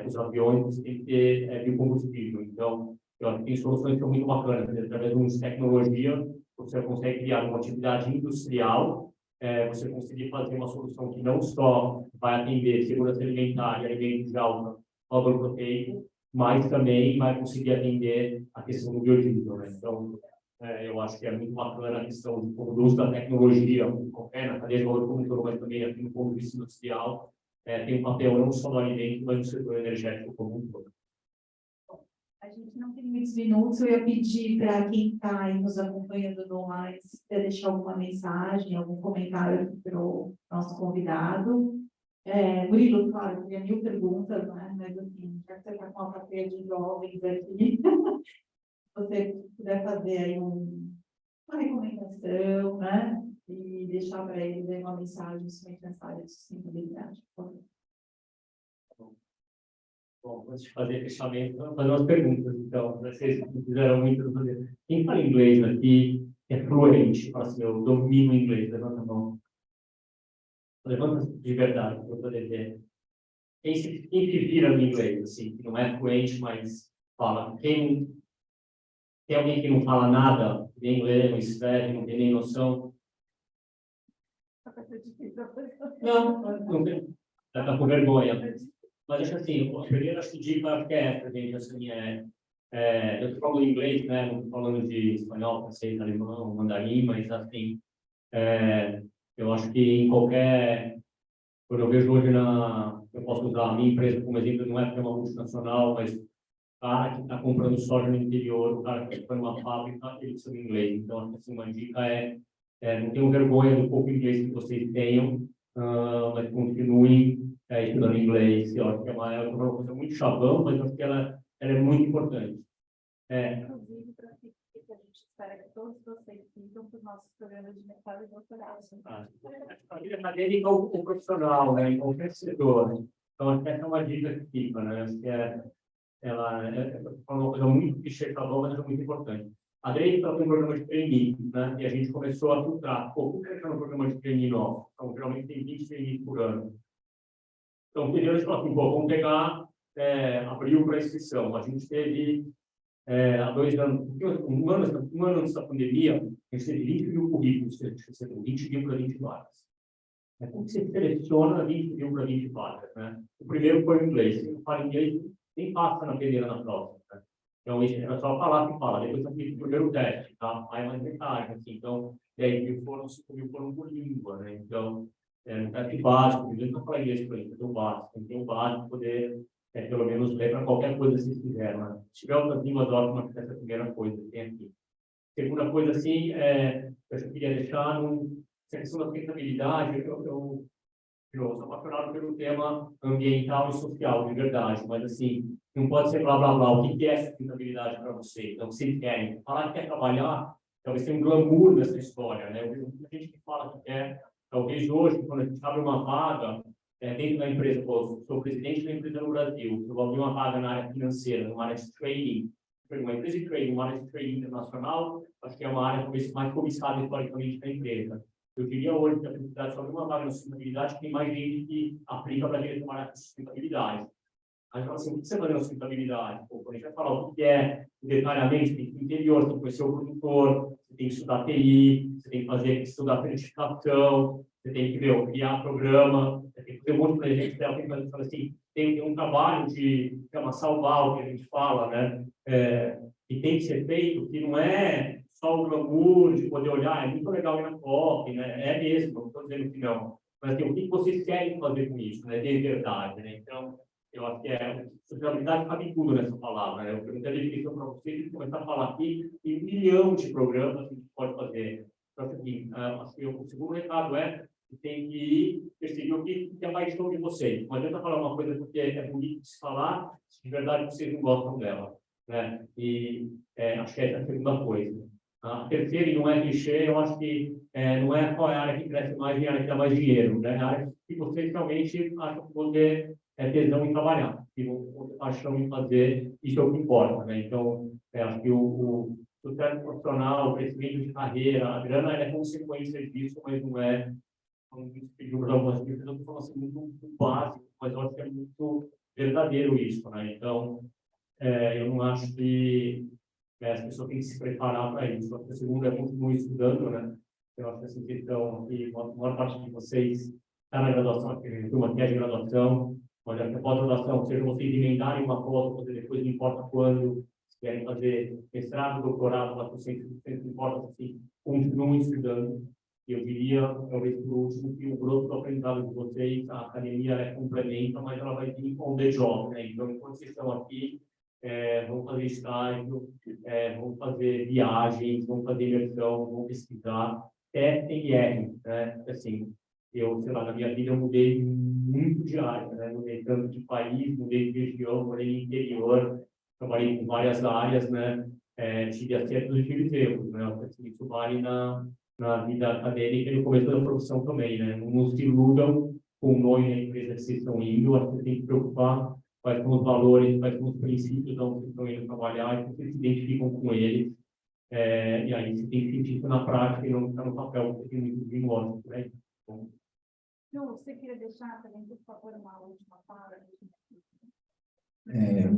os aviões você tem que ter biocombustível. Então, eu acho que tem soluções que são muito bacanas, através de tecnologia você consegue criar uma atividade industrial, você conseguir fazer uma solução que não só vai atender segurança alimentar e alimentos de alto valor proteico, mas também vai conseguir atender a questão do biodiesel, né? Então, eu acho que é muito bacana a questão do uso da tecnologia, na cadeia de valor como um todo, mas também aqui no ponto de vista industrial, tem um papel não só no alimento, mas no setor energético como um todo.
A gente não tem muitos minutos, eu ia pedir para quem está aí nos acompanhando no online, se quiser deixar alguma mensagem, algum comentário para o nosso convidado. Murilo, claro, teria 1000 perguntas, né? Mas assim, já que você está com uma plateia de jovens aqui, se você puder fazer aí uma recomendação, né? E deixar para eles aí uma mensagem sobre essa área de sustentabilidade, por favor.
Bom, antes de fazer fechamento, vamos fazer umas perguntas, então. Vocês fizeram muito para fazer. Quem fala inglês aqui é fluente? Fala assim, eu domino inglês, levanta a mão. Levanta de verdade, para eu poder ver. Quem se vira no inglês, assim, que não é fluente, mas fala. Tem alguém que não fala nada, nem lê, não escreve, não tem nem noção? Não tem. Está com vergonha. Mas acho assim, a primeira dica que é essa, gente, assim, eu estou falando inglês, né, não estou falando de espanhol, francês, alemão, mandarim, mas assim, eu acho que em qualquer, quando eu vejo hoje eu posso usar a minha empresa como exemplo, não é porque é uma multinacional, mas o cara que está comprando soja no interior, o cara que está comprando uma fábrica, ele precisa de inglês. Então, acho que assim, uma dica não tenham vergonha do pouco inglês que vocês tenham, mas continuem estudando inglês. Eu acho que é uma coisa muito chavão, mas eu acho que ela é muito importante.
Inclusive, para que a gente espera que todos vocês sigam para os nossos programas de mestrado e doutorado.
A vida acadêmica ou profissional, né, em qualquer setor. Então, acho que essa é uma dica que fica, né? Acho que ela é uma coisa muito clichê, mas é muito importante. A Drake está com um programa de trainee, né? E a gente começou a filtrar. Pô, por que está no programa de trainee novo? Então, geralmente tem 20 trainees por ano. Então, primeiro a gente falou assim, pô, vamos pegar abril para inscrição. A gente teve, há 2 anos, um ano antes da pandemia, a gente teve 20 mil currículos, 20 mil para 20 vagas. Como que você seleciona 20 mil para 20 vagas, né? O primeiro foi o inglês. Se não fala inglês, nem passa na peneira na prova, né? Então, isso é só falar que fala. Depois tem o primeiro teste, tá? Aí mais metade, assim. Então, 10 mil foram, 5 mil foram por língua, né? Então, no teste básico, primeiro não falar inglês para ele, tem o básico. Tem que ter o básico poder, pelo menos, ler para qualquer coisa que vocês quiserem, né? Se tiver outras línguas ótimas, essa é a primeira coisa que tem aqui. Segunda coisa, assim, eu queria deixar essa questão da sustentabilidade, eu sou apaixonado pelo tema ambiental e social, de verdade, mas, assim, não pode ser blá, blá, blá. O que é sustentabilidade para você? Então, se querem falar que quer trabalhar, talvez tenha um glamour nessa história, né? Eu vejo muita gente que fala que quer, talvez hoje, quando a gente abre uma vaga dentro da empresa, pô, sou presidente da empresa no Brasil, eu vou abrir uma vaga na área financeira, numa área de trading, uma empresa de trading, uma área de trading internacional, acho que é uma área talvez mais cobiçada historicamente da empresa. Eu diria hoje que a publicidade só tem uma vaga na sustentabilidade, que tem mais gente que aplica para direito de sustentabilidade. Aí fala assim, o que você vai na sustentabilidade? Pô, quando a gente vai falar o que é detalhadamente, tem que ir interior, tem que conhecer o produtor, você tem que estudar TI, você tem que estudar certificação, você tem que criar programa, você tem que ter um monte de projeto, tem que fazer assim, tem um trabalho de chama salvar, que a gente fala, né? E tem que ser feito, que não é só o glamour de poder olhar, é muito legal ir na COP, né? É mesmo, não estou dizendo que não. Mas assim, o que vocês querem fazer com isso, né? De verdade, né? Então, eu acho que sustentabilidade cabe tudo nessa palavra, né? Eu perguntei a definição para vocês e começar a falar aqui, tem 1 milhão de programas que a gente pode fazer. Então, assim, acho que o segundo recado que tem que perceber o que é a paixão de vocês. Não adianta falar uma coisa porque é bonito de se falar, se de verdade vocês não gostam dela, né? E acho que essa é a segunda coisa. A terceira, e não é clichê, eu acho que não é qual é a área que cresce mais e a área que dá mais dinheiro, né? A área que vocês realmente acham que poder tesão em trabalhar, e paixão em fazer, isso é o que importa, né? Então, acho que o sucesso profissional, o crescimento de carreira, a grana é consequência disso, mas não é, como pediu para algumas pessoas, eu estou falando assim, muito básico, mas eu acho que é muito verdadeiro isso, né? Então, eu não acho que as pessoas têm que se preparar para isso. A segunda é continuar estudando, né? Eu acho que essa questão, que a maior parte de vocês está na graduação, uma que é de graduação, mas a pós-graduação, seja vocês emendarem uma pós, fazer depois, não importa quando, se querem fazer mestrado, doutorado, lá por sempre, não importa, assim, continuem estudando. Eu diria, talvez por último, que o grosso do aprendizado de vocês, a academia complementa, mas ela vai vir on the job, né? Então, enquanto vocês estão aqui, vão fazer estágio, vão fazer viagens, vão fazer imersão, vão pesquisar, testem e errem, né? Assim, eu, sei lá, na minha vida eu mudei muito de área, né? Mudei tanto de país, mudei de região, morei no interior, trabalhei com várias áreas, né? Tive acertos e tive erros, né? Assim, isso vale na vida acadêmica e no começo da profissão também, né? Não se iludam com o nome da empresa que vocês estão indo, acho que você tem que se preocupar quais são os valores, quais são os princípios onde vocês estão indo trabalhar, e vocês se identificam com eles, e aí você tem que sentir isso na prática e não ficar no papel, porque tem muito de lógico, né? Bom.
Ju, você queria deixar também, por favor, uma última palavra?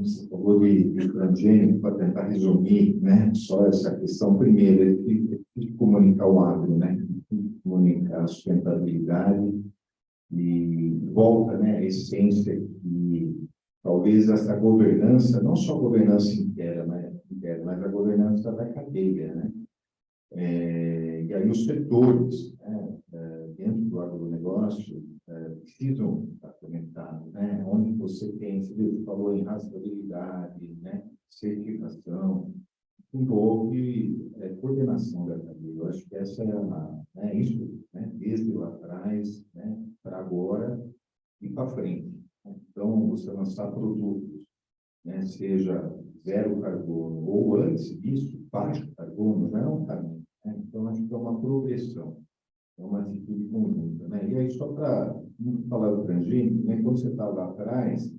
Você falou de transgênero, para tentar resumir, né, só essa questão. Primeiro, ele tem que comunicar o agro, né, tem que comunicar a sustentabilidade e volta, né, a essência e talvez essa governança, não só a governança interna, mas a governança da cadeia, né, e aí os setores, né, dentro do agronegócio, precisam estar conectados, né? Onde você tem, você falou em rastreabilidade, né? Certificação, envolve coordenação da cadeia. Eu acho que essa é isso, né? Desde lá atrás, né? Para agora e para frente. Então, você lançar produtos, né? Seja zero carbono ou antes disso, baixo carbono, já é um caminho, né? Então, acho que é uma progressão. É uma atitude conjunta, né? E aí, só para falar do transgênico, né? Quando você está lá atrás,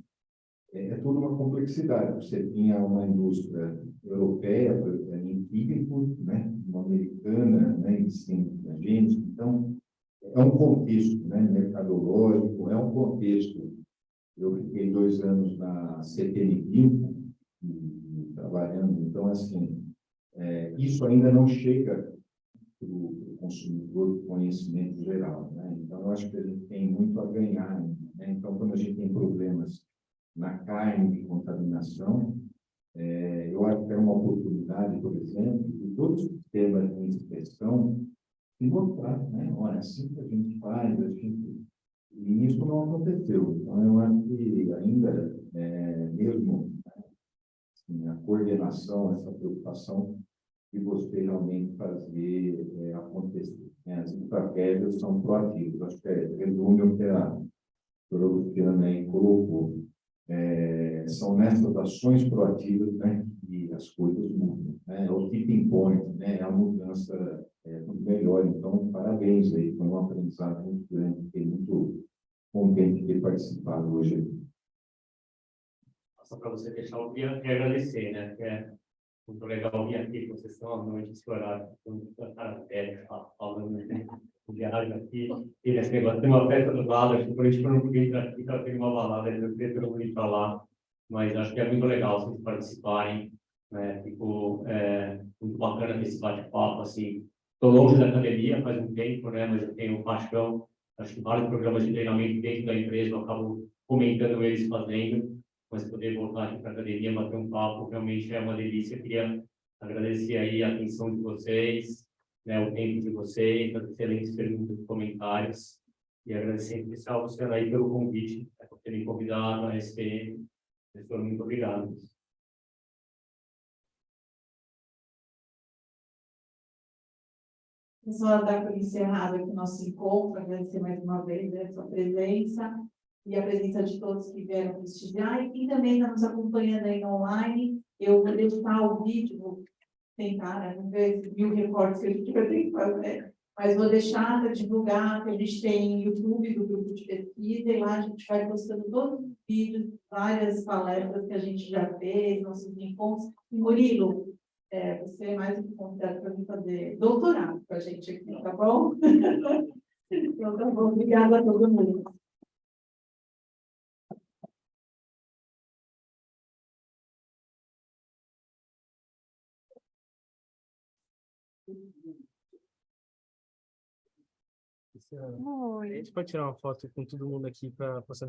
é toda uma complexidade. Você tinha uma indústria europeia, por exemplo, em químico, né? Uma americana, né? Em ensino transgênico. Então, é um contexto, né? Mercadológico, é um contexto. Eu fiquei 2 anos na CTN trabalhando, então, assim, isso ainda não chega para o consumidor do conhecimento geral, né? Então, eu acho que a gente tem muito a ganhar ainda, né? Então, quando a gente tem problemas na carne de contaminação, eu acho que é uma oportunidade, por exemplo, de todos os sistemas de inspeção se mostrar, né? Olha, assim que a gente faz, e isso não aconteceu. Então, eu acho que ainda, mesmo assim, a coordenação, essa preocupação de você realmente fazer acontecer, né? As estratégias são proativas. Acho que resume o que a doutora Luciana aí colocou. São nessas ações proativas, né, que as coisas mudam, né? É o tipping point, né? É a mudança muito melhor. Então, parabéns aí, foi um aprendizado muito grande, fiquei muito contente de ter participado hoje aqui.
Só para você fechar, eu queria agradecer, né? Porque é muito legal vir aqui, vocês estão normalmente esse horário, com cara velha, falando, né? Viagem aqui, e esse negócio tem uma festa do lado, acho que por isso eu não podia entrar aqui, para ter uma balada, eu queria todo mundo ir para lá, mas acho que é muito legal vocês participarem, né? Ficou muito bacana ter esse bate-papo, assim, estou longe da academia faz um tempo, né? Mas eu tenho paixão, acho que vários programas de treinamento dentro da empresa, eu acabo comentando eles fazendo, mas poder voltar aqui para a academia, bater um papo, realmente é uma delícia. Eu queria agradecer aí a atenção de vocês, né, o tempo de vocês, as excelentes perguntas e comentários, e agradecer em especial você aí pelo convite, por ter me convidado a SPM. Professor, muito obrigado.
Pessoal, dá por encerrado aqui o nosso encontro, agradecer mais uma vez a sua presença e a presença de todos que vieram prestigiar e quem também está nos acompanhando aí no online. Eu vou deixar o vídeo, vou tentar, né, não ver 1000 recortes que a gente vai ter que fazer, mas vou deixar para divulgar, que a gente tem YouTube do grupo de pesquisa, e lá a gente vai postando todos os vídeos, várias palestras que a gente já fez, nossos encontros. E Murilo, você é mais um convidado para vir fazer doutorado com a gente aqui, tá bom? Então, tá bom. Obrigada a todo mundo.
Oi.
A gente pode tirar uma foto com todo mundo aqui para postar